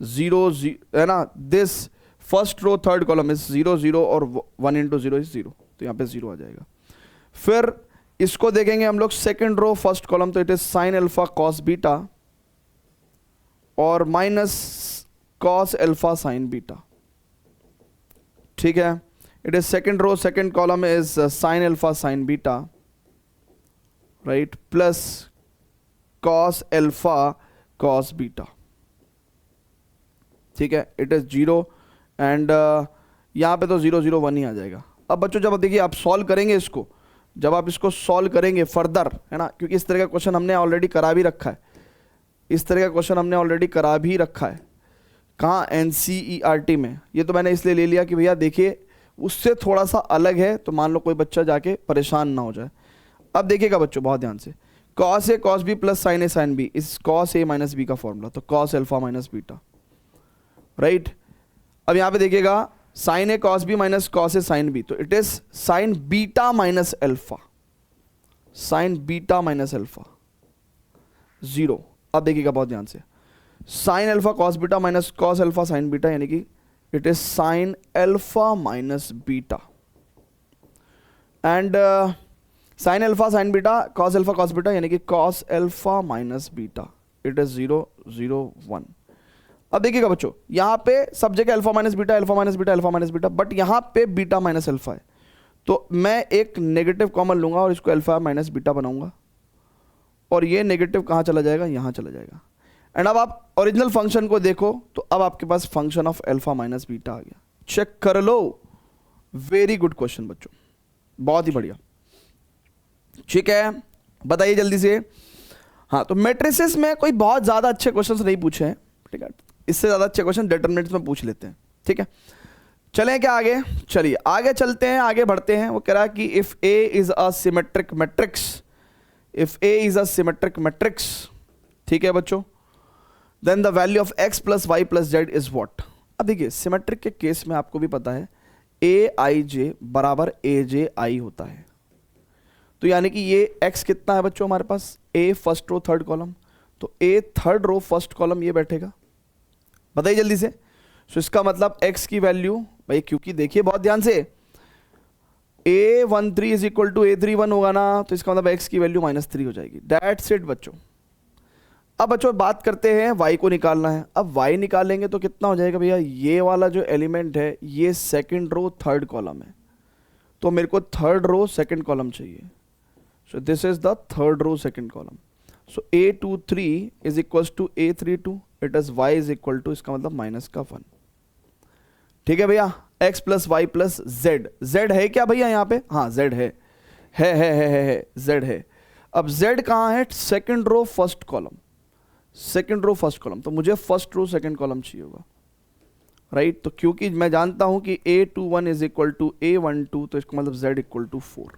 0 है ना, this first row third column is 0 0 और 1 इंटू 0 इज 0, तो यहाँ पे 0 आ जाएगा। फिर इसको देखेंगे हम लोग सेकंड रो फर्स्ट कॉलम, तो it is sine alpha cos beta और minus cos alpha sine beta, ठीक है। It is second row second column is sine alpha sine beta, right, plus cos alpha cos beta, ठीक है। It is 0 and यहाँ पे तो 0 0 1 ही आ जाएगा। अब बच्चों जब देखिए आप सॉल्व करेंगे इसको, जब आप इसको सॉल्व करेंगे फर्दर, है ना, क्योंकि इस तरह का क्वेश्चन हमने ऑलरेडी करा भी रखा है, इस तरह का क्वेश्चन हमने ऑलरेडी करा भी रखा है, कहाँ, NCERT में। ये तो मैंने इसलिए ले लिया कि भैया देखिए उससे थोड़ा सा अलग है, तो मान लो कोई बच्चा जाके परेशान ना हो जाए। अब देखिएगा बच्चों बहुत ध्यान से, cos A cos B plus sine A sign B इस cos A माइनस B का फॉर्मूला, तो cos alpha minus beta, right. अब यहाँ पे देखिएगा sine A cos B minus cos A sign B, तो it is sine beta minus alpha, sine beta minus alpha 0। अब देखिएगा बहुत ध्यान से, sine alpha cos beta minus cos alpha sine beta, यानी कि it is sine alpha minus beta and sign alpha sine beta cos alpha cos beta, यानी कि cos alpha minus beta, it is 0 0 1। अब देखिएगा बच्चों, यहाँ पे सब जगह alpha minus beta, alpha minus beta, alpha minus beta, but यहाँ पे बीटा माइनस अल्फा है, तो मैं एक नेगेटिव कॉमन लूंगा और इसको अल्फा माइनस बीटा बनाऊंगा, और ये नेगेटिव कहाँ चला जाएगा, यहाँ चला जाएगा। एंड अब आप ओरिजिनल फंक्शन को देखो तो अब आपके पास function of alpha minus beta आ गया। चेक कर लो, वेरी गुड क्वेश्चन बच्चों, बहुत ही बढ़िया। ठीक है, बताइए जल्दी से। हाँ, तो मैट्रिसेस में कोई बहुत ज्यादा अच्छे क्वेश्चंस नहीं पूछे हैं, ठीक है, इससे ज्यादा अच्छे क्वेश्चन डिटरमिनेंट्स में पूछ लेते हैं। ठीक है, चलें क्या आगे, चलिए आगे चलते हैं, आगे बढ़ते हैं। वो कह रहा है कि if A is a symmetric matrix, if A is a symmetric matrix, ठीक है बच्चों, then the value of x plus Y plus Z is what. अब देखिए सिमेट्रिक के केस में आपको भी पता है ए आई जे बराबर ए जे आई होता है, तो यानी कि ये x कितना है बच्चों हमारे पास, a first row third column, तो a third row first column ये बैठेगा। बताइए जल्दी से। सो इसका मतलब x की वैल्यू भाई, क्योंकि देखिए बहुत ध्यान से, a13 is equal to a31 होगा ना, तो इसका मतलब x की वैल्यू -3 हो जाएगी। दैट्स इट बच्चों। अब बच्चों बात करते हैं y को निकालना है। अब y निकालेंगे तो कितना हो जाएगा भैया, ये वाला जो एलिमेंट है ये सेकेंड रो थर्ड कॉलम है, तो मेरे को थर्ड रो सेकेंड कॉलम चाहिए। So this is the third row second column. So a23 is equals to a32. It is y is equal to, इसका मतलब माइनस का 1। ठीक है भैया, x plus Y plus z, z है क्या भैया यहाँ पे, हाँ जेड है जेड है। अब z कहाँ है, second row first column, second row first column, तो मुझे फर्स्ट रो सेकेंड कॉलम चाहिए होगा, राइट। तो क्योंकि मैं जानता हूं कि a21 is equal to a12, तो इसका मतलब z इक्वल टू 4।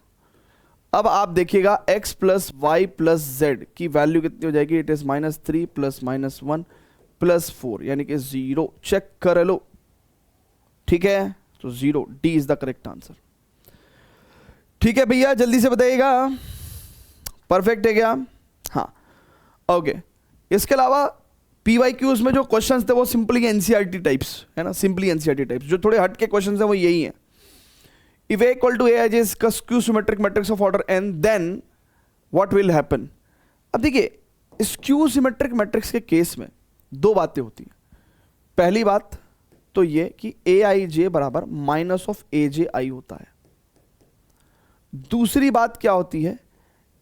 अब आप देखिएगा x plus Y plus Z की वैल्यू कितनी हो जाएगी, इट इज -3 प्लस -1 प्लस 4, यानी कि 0। चेक कर लो, ठीक है, तो 0, D is the correct answer. ठीक है भैया, जल्दी से बताइएगा, परफेक्ट है क्या, हाँ ओके। इसके अलावा PYQs में जो क्वेश्चंस थे वो सिंपली एनसीईआरटी टाइप्स है ना, सिंपली एनसीईआरटी टाइप्स। जो थोड़े हट के क्वेश्चंस हैं वो यही हैं। If A equal to Aij is a skew symmetric matrix of order n, then what will happen? अब देखिए स्क्यू सिमेट्रिक मैट्रिक्स के केस में दो बातें होती हैं। पहली बात तो ये कि Aij बराबर माइनस ऑफ Aj होता है। दूसरी बात क्या होती है,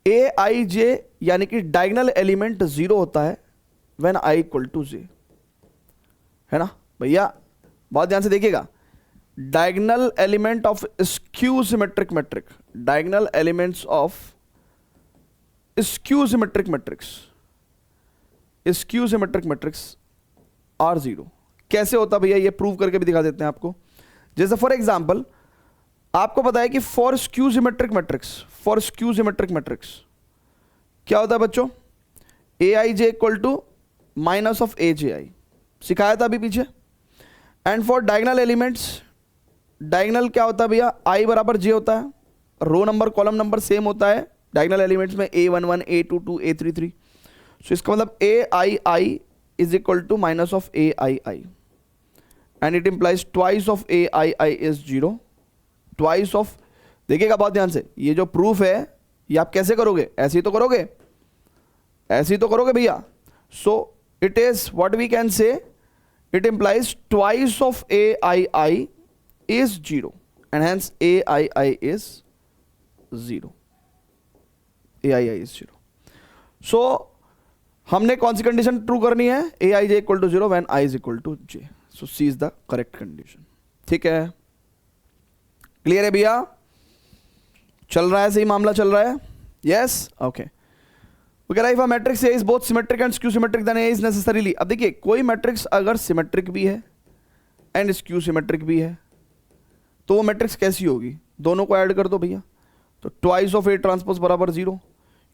Aij यानी कि डायगोनल एलिमेंट 0 होता है when i equal to j, है ना भैया, बहुत ध्यान से देखिएगा। Diagonal element of skew symmetric matrix, diagonal elements of skew symmetric matrix, skew symmetric matrix are 0। कैसे होता भैया, ये प्रूव करके भी दिखा देते हैं आपको। जैसे फॉर एग्जांपल आपको पता है कि for skew symmetric matrix, for skew symmetric matrix क्या होता है बच्चों, Aij equal to minus of Aj, सिखाया था अभी पीछे। And for diagonal elements, diagonal क्या होता है भैया, i बराबर j होता है, row number column number same होता है डायगोनल एलिमेंट्स में, a11 a22 a33। सो इसका मतलब aii is equal to minus of aii, and it implies twice of aii is 0, twice of. देखिएगा बहुत ध्यान से, ये जो प्रूफ है ये आप कैसे करोगे, ऐसे ही तो करोगे, ऐसे ही तो करोगे भैया। So it is what we can say, it implies twice of aii is 0 and hence aii is 0, aii is 0। so हमने कौन सी कंडीशन ट्रू करनी है, aij equal to 0 when i is equal to j, so c is the correct condition। ठीक है, clear है भैया, चल रहा है, सही मामला चल रहा है, यस ओके। वो कह रहा है if a matrix A is both symmetric and skew symmetric then A is necessarily। अब देखिए कोई मैट्रिक्स अगर सिमेट्रिक भी है एंड स्क्यू सिमेट्रिक भी है तो वो मैट्रिक्स कैसी होगी, दोनों को ऐड कर दो भैया, तो ट्वाइस ऑफ A ट्रांसपोज बराबर 0,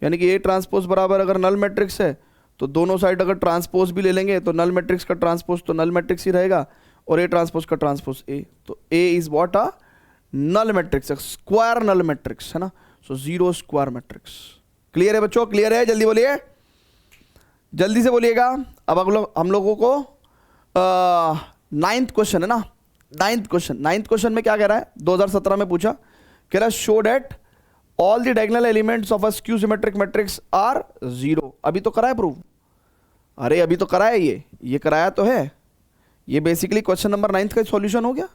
यानी कि A ट्रांसपोज बराबर अगर नल मैट्रिक्स है तो दोनों साइड अगर ट्रांसपोज भी ले लेंगे तो नल मैट्रिक्स का ट्रांसपोज तो नल मैट्रिक्स ही रहेगा, और A ट्रांसपोज का ट्रांसपोज A, तो A is what a null matrix, square null matrix है ना, सो 0 स्क्वायर मैट्रिक्स। क्लियर है बच्चों, क्लियर है, जल्दी बोलिए, जल्दी से बोलिएगा। अब हम लोगों को 9th क्वेश्चन है ना, 9th क्वेश्चन में क्या कह रहा है, 2017 में पूछा, कह रहा है show that all the diagonal elements of a skew symmetric matrix are 0। अभी तो कराया प्रूव, अरे अभी तो कराया, ये कराया तो है, ये बेसिकली क्वेश्चन नंबर 9 का सॉल्यूशन हो गया,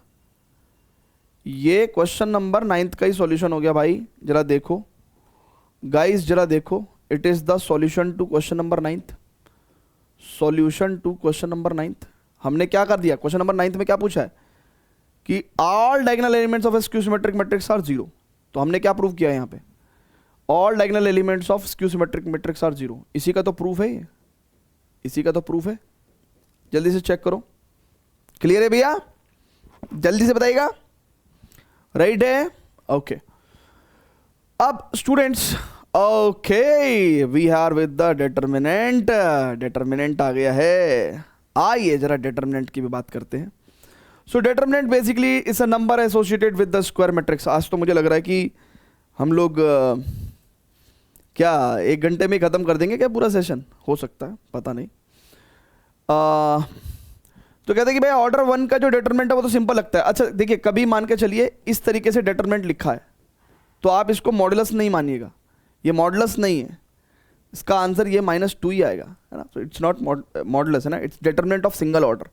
ये क्वेश्चन नंबर 9 का ही सॉल्यूशन हो गया भाई। जरा देखो गाइस, जरा देखो, it is the solution to question number 9, solution to question number 9। हमने क्या कर दिया, क्वेश्चन नंबर 9 में क्या पूछा है कि all diagonal elements of skew symmetric matrix are zero. तो हमने क्या प्रूव किया यहाँ पे, all diagonal elements of skew symmetric matrix are zero. इसी का तो प्रूफ है ये, इसी का तो प्रूफ है। जल्दी से चेक करो, क्लियर है भैया, जल्दी से बताइएगा, राइट है, ओके। अब students, okay we are with the determinant, determinant आ गया है। आइए जरा डिटर्मिनेंट की भी बात करते हैं। So determinant basically is a number associated with the square matrix. आज तो मुझे लग रहा है कि हम लोग क्या 1 घंटे में ख़त्म कर देंगे क्या पूरा सेशन, हो सकता है, पता नहीं। तो कहते हैं कि भाई ऑर्डर 1 का जो डिटरमिनेंट है वो तो सिंपल लगता है। अच्छा देखिए, कभी मान के चलिए इस तरीके से डिटरमिनेंट लिखा है तो आप इसको मॉडुलस नहीं मानिएगा, ये मॉडुलस नहीं है, इसका आंसर ये -2 ही आएगा, है ना। तो इट्स नॉट मॉडुलस, है ना, it's determinant of single order.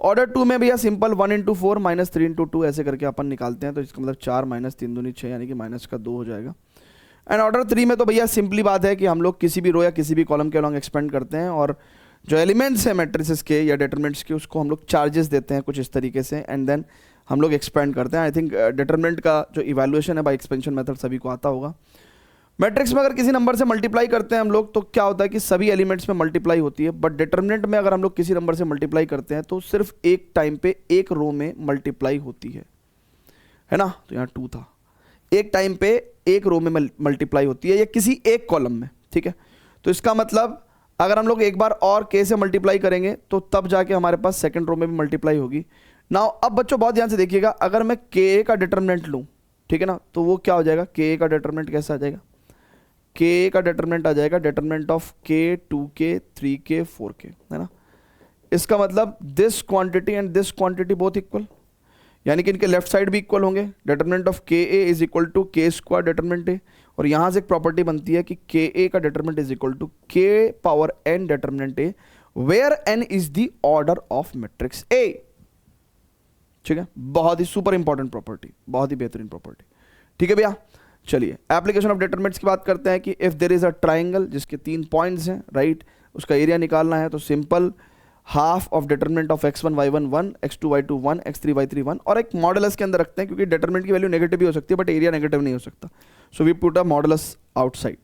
Order 2 में भैया सिंपल 1 × 4 -3 × 2 ऐसे करके अपन निकालते हैं, तो इसका मतलब 4 - 3 दूनी 6 यानी कि -2 हो जाएगा। एंड ऑर्डर 3 में तो भैया सिंपली बात है कि हम लोग किसी भी रो या किसी भी कॉलम के अलॉन्ग एक्सपेंड करते हैं और जो एलिमेंट्स हैं मैट्रिसेस के या डिटरमिनेंट्स के उसको हम लोग चार्जेस देते हैं कुछ इस तरीके से, एंड देन हम लोग एक्सपेंड करते हैं। आई थिंक डिटरमिनेंट का जो इवैल्यूएशन है बाय एक्सपेंशन मेथड सभी को आता होगा। मैट्रिक्स में अगर किसी नंबर से मल्टीप्लाई करते हैं हम लोग तो क्या होता है कि सभी एलिमेंट्स में मल्टीप्लाई होती है, बट डिटरमिनेंट में अगर हम लोग किसी नंबर से मल्टीप्लाई करते हैं तो सिर्फ एक टाइम पे एक रो में मल्टीप्लाई होती है ना। तो यहाँ 2 था, एक टाइम पे एक रो में मल्टीप्लाई होती है या किसी एक कॉलम में, ठीक है। तो इसका मतलब अगर हम लोग एक बार और k से मल्टीप्लाई करेंगे तो तब जाके हमारे पास सेकंड रो में भी मल्टीप्लाई होगी। नाउ अब बच्चों बहुत ध्यान से देखिएगा, अगर मैं k का डिटरमिनेंट लूँ, ठीक है ना, तो वो क्या हो जाएगा, k का डिटरमिनेंट कैसा आ जाएगा, k का डिटरमिनेंट आ जाएगा determinant of k 2k 3k 4k, है ना। इसका मतलब this quantity and this quantity both equal, यानी कि इनके लेफ्ट साइड भी इक्वल होंगे। डिटरमिनेंट ऑफ के ए इज इक्वल टू के स्क्वायर डिटरमिनेंट ए, और यहाँ से एक प्रॉपर्टी बनती है कि के ए का डिटरमिनेंट इज इक्वल टू के power n determinant A, where n is the order of matrix A, ठीक है। बहुत ही सुपर इंपॉर्टेंट प्रॉपर्टी, बहुत ही बेहतरीन प्रॉपर्टी, ठीक है भैया। चलिए एप्लीकेशन ऑफ डिटरमिनेंट्स की बात करते हैं कि if there is a triangle जिसके 3 पॉइंट्स हैं, राइट, उसका एरिया निकालना है तो simple half of determinant of x1 y1 1 x2 y2 1 x3 y3 1, और एक मॉडुलस के अंदर रखते हैं क्योंकि डिटरमिनेंट की वैल्यू नेगेटिव भी हो सकती है बट एरिया नेगेटिव नहीं हो सकता, so we put a modulus outside.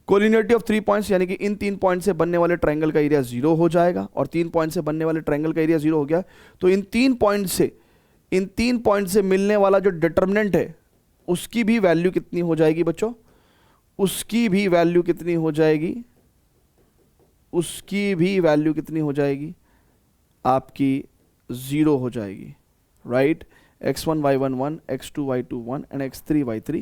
Collinearity of 3 points, यानी कि इन 3 पॉइंट से बनने वाले ट्राइंगल का एरिया 0 हो जाएगा, और 3 पॉइंट से बनने वाले ट्राइंगल का एरिया 0 हो गया तो इन 3 पॉइंट से मिलने वाला जो डिटरमिनेंट है उसकी भी वैल्यू कितनी हो जाएगी बच्चों, उसकी भी वैल्यू कितनी हो जाएगी, उसकी भी वैल्यू कितनी हो जाएगी आपकी 0 हो जाएगी, right. x1 y1 1 x2 y2 1 and x3 y3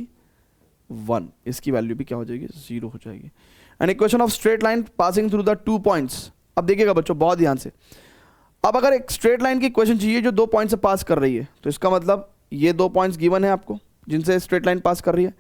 1, इसकी वैल्यू भी क्या हो जाएगी, 0 हो जाएगी। And equation of straight line passing through the 2 points. अब देखिएगा बच्चों बहुत ध्यान से, अब अगर एक स्ट्रेट लाइन की इक्वेशन चाहिए जो 2 पॉइंट से पास कर रही है, तो इसका मतलब ये 2 पॉइंट्स गिवन है आपको जिनसे स्ट्रेट लाइन पास कर रही है।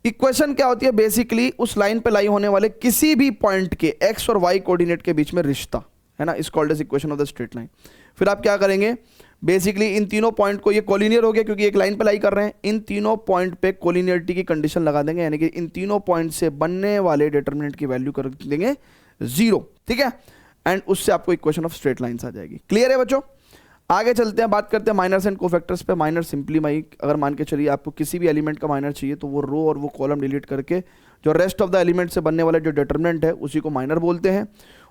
इक्वेशन क्या होती है, बेसिकली उस लाइन पे लाई होने वाले किसी भी पॉइंट के x और y कोऑर्डिनेट के बीच में रिश्ता, है ना, is called as equation of the straight line. फिर आप क्या करेंगे, बेसिकली इन तीनों पॉइंट को, ये कोलिनियर हो गया क्योंकि एक लाइन पे लाई कर रहे हैं, इन तीनों पॉइंट पे कोलिनियरिटी की कंडीशन लगा देंगे, यानी कि इन तीनों पॉइंट से बनने वाले डिटरमिनेंट की वैल्यू कर देंगे 0, ठीक है। एंड उससे आपको इक्वेशन ऑफ स्ट्रेट लाइन्स आ जाएगी। क्लियर है बच्चों, आगे चलते हैं, बात करते हैं माइनर्स एंड कोफैक्टर्स पे। माइनर सिंपली अगर मान के चलिए आपको किसी भी एलिमेंट का माइनर चाहिए तो वो रो और वो कॉलम डिलीट करके जो रेस्ट ऑफ द एलिमेंट से बनने वाले जो डिटरमिनेंट है उसी को माइनर बोलते हैं।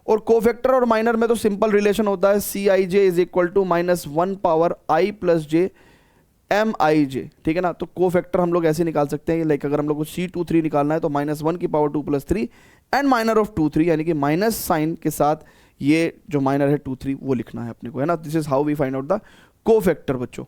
और कोफैक्टर और माइनर में तो सिंपल रिलेशन होता है, C I J is equal to -1 power i plus J M I J, ठीक है ना। तो कोफैक्टर हम लोग ऐसे निकाल सकते हैं, लाइक अगर हम लोग को C23 निकालना है तो -1 की पावर 2 + 3 एंड माइनर ऑफ 2 3, यानी कि माइनस साइन के साथ ये जो माइनर है 2 3 वो लिखना है अपने को, है ना। This is how we find out the cofactor बच्चों।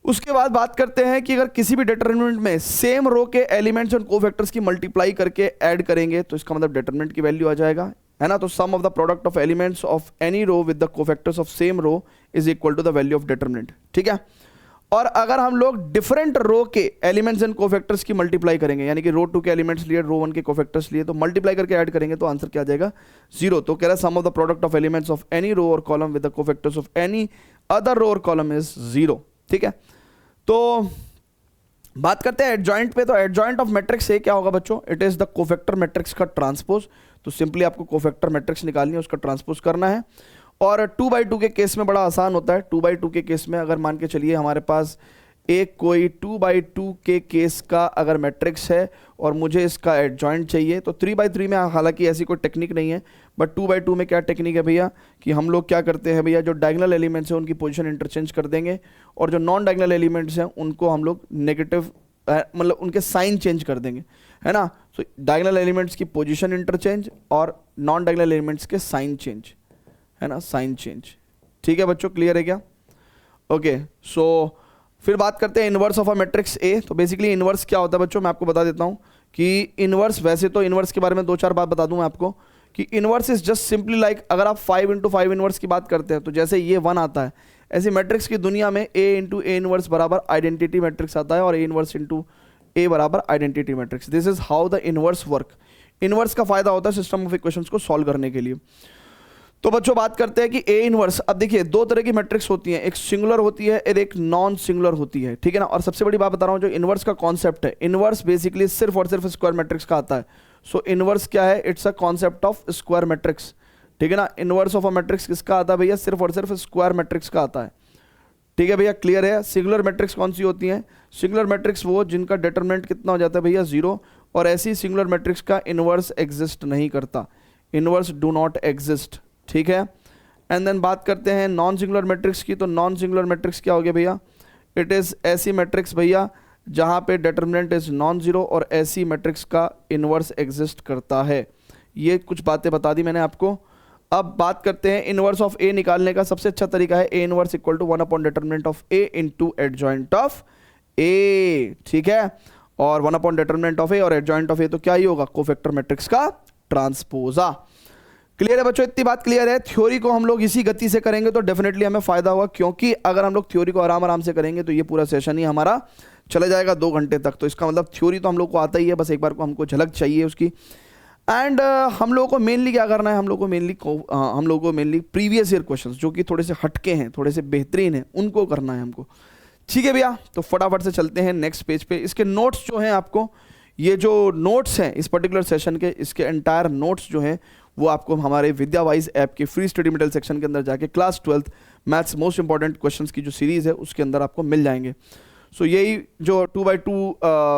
उसके बाद बात करते हैं कि अगर किसी भी डिटरमिनेंट में सेम रो के एलिमेंट्स और कोफैक्टर्स की मल्टीप्लाई करके ऐड करेंगे तो इसका मतलब डिटरमिनेंट की वैल्यू आ जाएगा, है ना। तो sum of the product of elements of any row with the cofactors of same row is equal to the value of determinant, ठीक है। और अगर हम लोग डिफरेंट रो के एलिमेंट्स एंड कोफैक्टर्स की मल्टीप्लाई करेंगे, यानी कि रो 2 के एलिमेंट्स लिए, रो 1 के कोफैक्टर्स लिए, तो मल्टीप्लाई करके ऐड करेंगे तो आंसर क्या आ जाएगा? 0। तो कह रहा है sum of the product of elements of any row और column with the cofactors of any other row और कॉलम इज 0। ठीक है, तो बात करते हैं एडजॉइंट पे। तो एडजॉइंट ऑफ मैट्रिक्स ए क्या होगा बच्चों? It is the cofactor matrix का ट्रांसपोज। तो सिंपली आपको कोफैक्टर मैट्रिक्स निकालनी है, उसका ट्रांसपोज करना है। और 2/2 के केस में बड़ा आसान होता है। 2/2 के केस में अगर मान के चलिए हमारे पास एक कोई 2/2 के केस का अगर मैट्रिक्स है और मुझे इसका एडजॉइंट चाहिए, तो 3/3 में हालांकि ऐसी कोई टेक्निक नहीं है, बट 2/2 में क्या टेक्निक है भैया कि हम लोग क्या करते हैं भैया, जो डायगोनल एलिमेंट्स हैं उनकी पोजीशन इंटरचेंज कर देंगे और जो नॉन डायगोनल एलिमेंट्स हैं उनको हम लोग नेगेटिव मतलब उनके साइन चेंज कर देंगे, है ना। तो डायगोनल एलिमेंट्स की पोजीशन इंटरचेंज और नॉन डायगोनल एलिमेंट्स के साइन चेंज, है ना, साइन चेंज। ठीक है बच्चों, क्लियर है क्या? ओके, सो फिर बात करते हैं inverse of a matrix A. तो बेसिकली इनवर्स क्या होता है बच्चों, मैं आपको बता देता हूं कि इनवर्स, वैसे तो इनवर्स के बारे में 2-4 बात बता दूं मैं आपको कि inverse is just simply like, अगर आप 5 × 5 इनवर्स की बात करते हैं तो जैसे ये 1 आता है, ऐसी मैट्रिक्स की दुनिया में a × a इनवर्स बराबर आइडेंटिटी मैट्रिक्स आता है और a इनवर्स × a बराबर identity matrix. This is how the inverse work. Inverse का फायदा होता है सिस्टम ऑफ इक्वेशंस को सॉल्व करने के लिए। तो बच्चों बात करते हैं कि ए इनवर्स, अब देखिए 2 तरह की मैट्रिक्स होती हैं, एक सिंगुलर होती है और एक नॉन सिंगुलर होती है, ठीक है ना। और सबसे बड़ी बात बता रहा हूं, जो इनवर्स का कॉन्सेप्ट है, इनवर्स बेसिकली सिर्फ और सिर्फ स्क्वायर मैट्रिक्स का आता है। सो इनवर्स क्या है? It's a concept of square matrix, ठीक है ना। इनवर्स ऑफ अ मैट्रिक्स किसका आता है भैया? सिर्फ और सिर्फ स्क्वायर मैट्रिक्स का आता है। ठीक है भैया, क्लियर है। सिंगुलर मैट्रिक्स कौन सी होती हैं? सिंगुलर मैट्रिक्स वो जिनका डिटरमिनेंट कितना हो जाता है भैया? 0। और ऐसी सिंगुलर मैट्रिक्स का इनवर्स एग्जिस्ट नहीं करता, इनवर्स डू नॉट एग्जिस्ट, ठीक है। एंड देन बात करते हैं नॉन सिंगुलर मैट्रिक्स की। तो नॉन सिंगुलर मैट्रिक्स क्या हो गया भैया? इट इज ऐसी मैट्रिक्स भैया जहां पे डिटरमिनेंट इज नॉन जीरो और ऐसी मैट्रिक्स का इनवर्स एग्जिस्ट करता है। ये कुछ बातें बता दी मैंने आपको। अब बात करते हैं इनवर्स ऑफ ए निकालने का। सबसे अच्छा तरीका है A inverse equal to one by determinant of A into adjoint of A, ठीक है। और 1/डिटरमिनेंट ऑफ ए और एडजॉइंट ऑफ ए तो क्या ही होगा? कोफैक्टर मैट्रिक्स का ट्रांसपोजा। क्लियर है बच्चों? इतनी बात क्लियर है। थ्योरी को हम लोग इसी गति से करेंगे तो डेफिनेटली हमें फायदा होगा, क्योंकि अगर हम लोग थ्योरी को आराम आराम से करेंगे तो ये पूरा सेशन ही हमारा चला जाएगा 2 घंटे तक। तो इसका मतलब थ्योरी तो हम लोग को आता ही है, बस एक बार को हमको झलक चाहिए उसकी। एंड हम लोगों को मेनली क्या करना है? हम लोग को मेनली प्रीवियस ईयर क्वेश्चंस जो कि थोड़े से हटके हैं, थोड़े से बेहतरीन हैं, उनको करना है हमको। ठीक है भैया, तो फटाफट से चलते हैं नेक्स्ट पेज पे। इसके नोट्स जो हैं आपको, ये जो नोट्स हैं इस पर्टिकुलर सेशन के, इसके एंटायर नोट्स जो हैं वो आपको हमारे विद्यावाइज ऐप के फ्री स्टडी मटेरियल सेक्शन के अंदर जाके class 12th maths most important questions की जो सीरीज़ है उसके अंदर आपको मिल जाएंगे। सो यही जो 2x2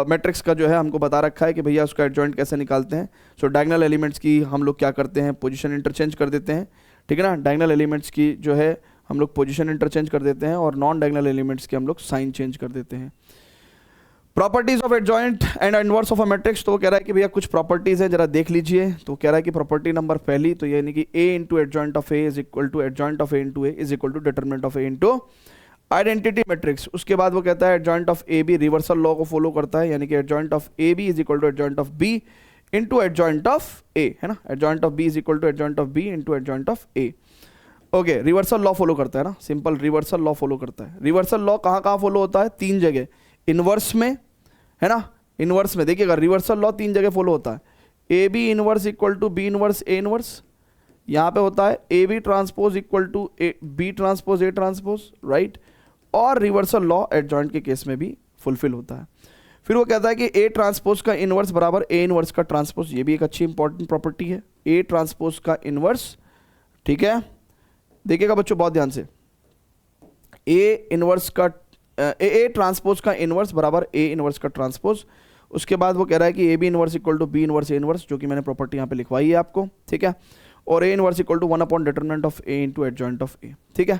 मैट्रिक्स का जो है हमको बता रखा है कि भैया उसका एडजॉइंट कैसे निकालते हैं। सो डायगोनल एलिमेंट्स की हम लोग क्या करते हैं? पोजीशन इंटरचेंज कर देते हैं, ठीक है ना। डायगोनल एलिमेंट्स की जो है हम लोग पोजीशन इंटरचेंज कर देते हैं और नॉन डायगोनल एलिमेंट्स के हम लोग साइन चेंज कर देते हैं। Properties of adjoint and inverse of a matrix, तो वो कह रहा है कि भैया कुछ प्रॉपर्टीज है, जरा देख लीजिए। तो कह रहा है कि प्रॉपर्टी नंबर पहली तो यानी कि a into adjoint of A is equal to adjoint of A into A is equal to determinant of A into identity matrix. उसके बाद वो कहता है adjoint of A B reversal law को फॉलो करता है, यानी कि adjoint of A B is equal to adjoint of B into adjoint of A, है ना। Adjoint of B is equal to adjoint of B into adjoint of A. Okay, reversal law follow करता है ना, simple reversal law follow करता है। Reversal law कहाँ कहाँ follow होता है? 3 जगह, इनवर्स में, है ना। इनवर्स में देखिएगा रिवर्सल लॉ 3 जगह फॉलो होता है। A B inverse equal to B inverse A inverse, यहाँ पे होता है A B transpose equal to B transpose A transpose, right. और रिवर्सल लॉ एडजॉइंट के केस में भी फुलफिल होता है। फिर वो कहता है कि ए ट्रांसपोज का इनवर्स बराबर ए इनवर्स का ट्रांसपोज, ये भी एक अच्छी इंपॉर्टेंट प्रॉपर्टी है। ए ट्रांसपोज का इनवर्स, ठीक है, देखिएगा बच्चों बहुत ध्यान से, ए इनवर्स का ए ट्रांसपोज का इनवर्स बराबर ए इनवर्स का ट्रांसपोज। उसके बाद वो कह रहा है कि A B inverse equal to B inverse A inverse, जो कि मैंने प्रॉपर्टी यहाँ पे लिखवाई है आपको, ठीक है। और A inverse equal to one by determinant of A into adjoint of A, ठीक है।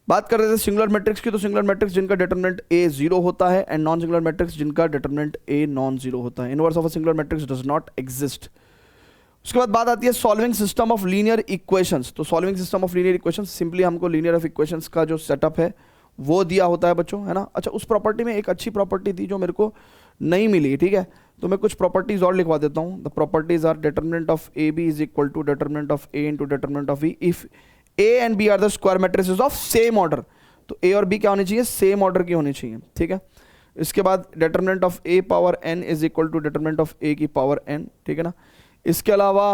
बात कर रहे थे सिंगुलर मैट्रिक्स की, तो सिंगुलर मैट्रिक्स जिनका डिटरमिनेंट ए 0 होता है एंड नॉन सिंगुलर मैट्रिक्स जिनका डिटरमिनेंट ए नॉन 0 होता है। Inverse of a singular matrix does not exist. उसके बाद बात आती है solving system of linear equations. तो solving system of linear equations, simply हमको लीनियर ऑफ इक्वेशंस का जो सेटअप है वो दिया होता है बच्चों, है ना। अच्छा, उस प्रॉपर्टी में एक अच्छी प्रॉपर्टी थी जो मेरे को नहीं मिली, ठीक है, तो मैं कुछ प्रॉपर्टीज और लिखवा देता हूँ। The properties are determinant of A B is equal to determinant of A into determinant of B if A and B are the square matrices of same order. तो ए और बी क्या होनी चाहिए, same order की होनी चाहिए, ठीक है। इसके बाद determinant of A power N is equal to determinant of A की पावर एन, ठीक है ना। इसके अलावा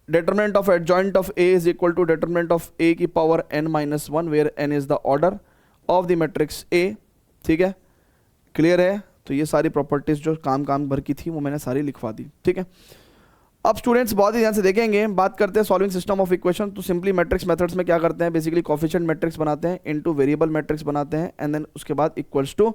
determinant of adjoint of A is equal to determinant of A की power N minus one, where N is the order of the matrix A, ठीक है, clear है। तो ये सारी प्रॉपर्टीज जो काम भर की थी वो मैंने सारी लिखवा दी, ठीक है। अब स्टूडेंट्स बहुत ही ध्यान से देखेंगे, बात करते हैं सॉल्विंग सिस्टम ऑफ इक्वेशन। तो सिंपली मैट्रिक्स मेथड्स में क्या करते हैं, बेसिकली कोफिशिएंट मैट्रिक्स बनाते हैं, इनटू वेरिएबल मैट्रिक्स बनाते हैं, एंड देन उसके बाद इक्वल्स टू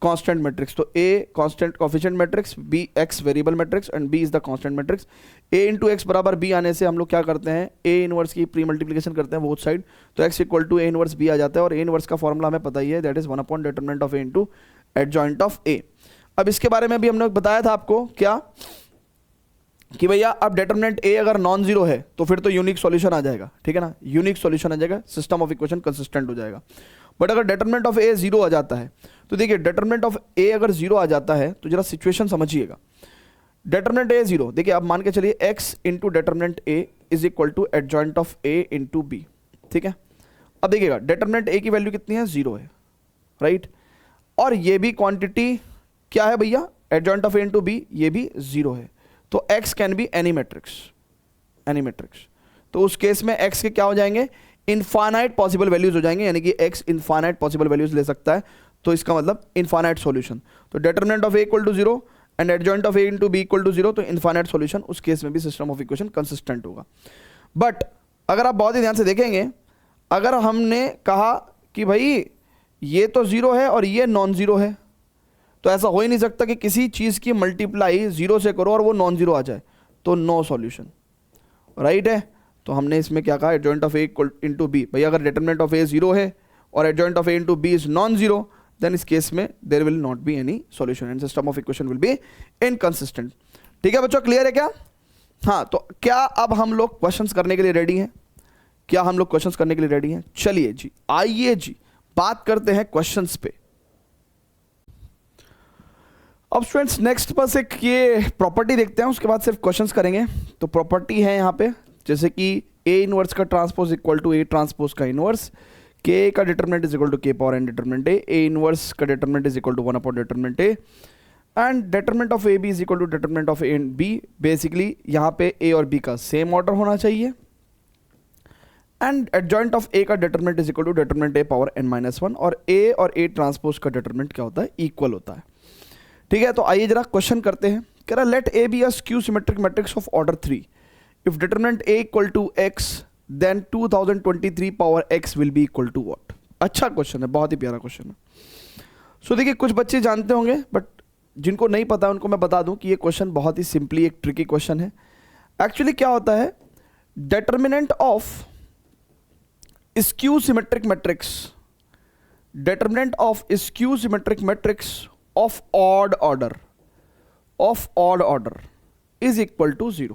कांस्टेंट मैट्रिक्स। तो A constant coefficient matrix, B X variable matrix and B is the constant matrix. A into X बराबर बी आने से हम लोग क्या करते हैं, ए इनवर्स की प्री मल्टीप्लिकेशन करते हैं बोथ साइड, तो X equal to A inverse B आ जाता है, और ए इनवर्स का फॉर्मूला हमें पता ही है, that is 1 upon determinant of A into adjoint of A. अब इसके बारे में भी हमने बताया था आपको क्या, कि भैया अब डिटरमिनेंट ए अगर नॉन जीरो है तो फिर तो यूनिक सॉल्यूशन आ जाएगा, ठीक है ना, यूनिक सॉल्यूशन आ जाएगा, सिस्टम ऑफ इक्वेशन कंसिस्टेंट हो जाएगा। बट अगर डिटरमिनेंट ऑफ ए जीरो आ जाता है, तो देखिए डिटरमिनेंट ऑफ ए अगर जीरो आ जाता है तो जरा सिचुएशन समझिएगा। डिटरमिनेंट ए जीरो, देखिए अब मान के चलिए x into determinant A is equal to adjoint of A into B, ठीक है। अब देखिएगा डिटरमिनेंट ए की वैल्यू कितनी है, जीरो है, राइट, और ये भी क्वांटिटी क्या है भैया, adjoint of A into B, ये भी जीरो है, तो x can be any matrix, any matrix. तो उस केस में x के क्या हो जाएंगे, इनफाइनाइट पॉसिबल वैल्यूज हो जाएंगे, यानी कि x इनफाइनाइट पॉसिबल वैल्यूज ले सकता है, तो इसका मतलब इनफाइनाइट सॉल्यूशन। तो determinant of a equal to zero and adjoint of a into B equal to zero, तो इनफाइनाइट सॉल्यूशन, उस केस में भी सिस्टम ऑफ इक्वेशन कंसिस्टेंट होगा। बट अगर आप बहुत ही ध्यान से देखेंगे, अगर हमने कहा कि भाई ये तो जीरो है और ये नॉन जीरो है, तो ऐसा हो ही नहीं सकता कि किसी चीज़ की मल्टीप्लाई जीरो से करो और वो नॉन जीरो आ जाए, तो नो सॉल्यूशन, राइट है। तो हमने इसमें क्या कहा, adjoint of A into B, भैया अगर डिटरमिनेंट ऑफ ए जीरो है और adjoint of A into B is non zero, then इस केस में there will not be any solution and system of equation will be inconsistent. ठीक है बच्चों, clear है क्या? हाँ, तो क्या अब हम लोग क्वेश्चंस करने के लिए रेडी हैं? क्या हम लोग क्वेश्चंस करने के लिए रेडी हैं? चलिए जी, आइए जी, बात करते हैं क्वेश्चंस पे। अब स्टूडेंट्स नेक्स्ट बस एक ये प्रॉपर्टी देखते हैं, उसके बाद सिर्फ क्वेश्चंस करेंगे। तो प्रॉपर्टी है यहाँ पे, जैसे कि ए इनवर्स का transpose equal to A transpose का इनवर्स, के का डिटरमिनेंट इज इक्वल टू के power N determinant A inverse का determinant is equal to 1 upon determinant A, and determinant of A B is equal to determinant of A and B. Basically यहाँ पे ए और B का same order होना चाहिए, and adjoint of A का determinant is equal to determinant A power N minus one, और A transpose का determinant क्या होता है, इक्वल होता है। ठीक है, तो आइए जरा क्वेश्चन करते हैं। कह रहा let A be a skew symmetric matrix of order 3 if determinant A equal to x then 2023 power x will be equal to what. अच्छा क्वेश्चन है, बहुत ही प्यारा क्वेश्चन है। सो देखिए, कुछ बच्चे जानते होंगे, बट जिनको नहीं पता उनको मैं बता दूं कि ये क्वेश्चन बहुत ही सिंपली एक ट्रिकी क्वेश्चन है। एक्चुअली क्या होता है, determinant of skew symmetric matrix, determinant of skew symmetric matrix of odd order is equal to 0।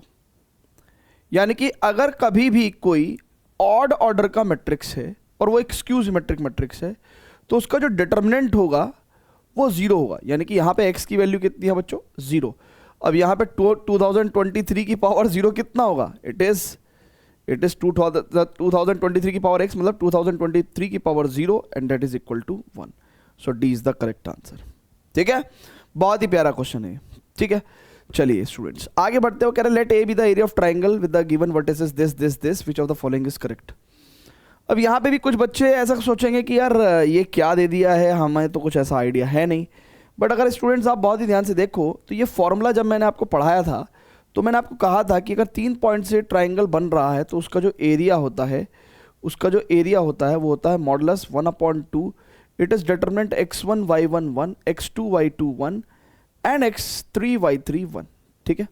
यानी कि अगर कभी भी कोई ऑड ऑर्डर का मैट्रिक्स है और वो एक स्क्यू सिमेट्रिक मैट्रिक्स है, तो उसका जो डिटरमिनेंट होगा वो 0 होगा। यानी कि यहां पे x की वैल्यू कितनी है बच्चों, 0। अब यहां पे 2023 की पावर 0 कितना होगा, इट इज 2023 की पावर x, मतलब 2023 की power 0, and that is equal to 1। So D is the correct answer. ठीक है, बहुत ही प्यारा क्वेश्चन है। ठीक है, चलिए स्टूडेंट्स आगे बढ़ते हो। कह रहे let A be the area of triangle with the given vertices this which of the following is correct. अब यहाँ पे भी कुछ बच्चे ऐसा सोचेंगे कि यार ये क्या दे दिया है, हमें तो कुछ ऐसा आइडिया है नहीं। बट अगर स्टूडेंट्स आप बहुत ही ध्यान से देखो तो ये फॉर्मूला जब मैंने आपको पढ़ाया था तो मैंने आपको कहा था कि अगर 3 पॉइंट से ट्राइंगल बन रहा है तो उसका जो एरिया होता है वो होता है modulus 1/2। It is determinant x1 y1 1, x2 y2 1 and x3 y3 1। ठीक है,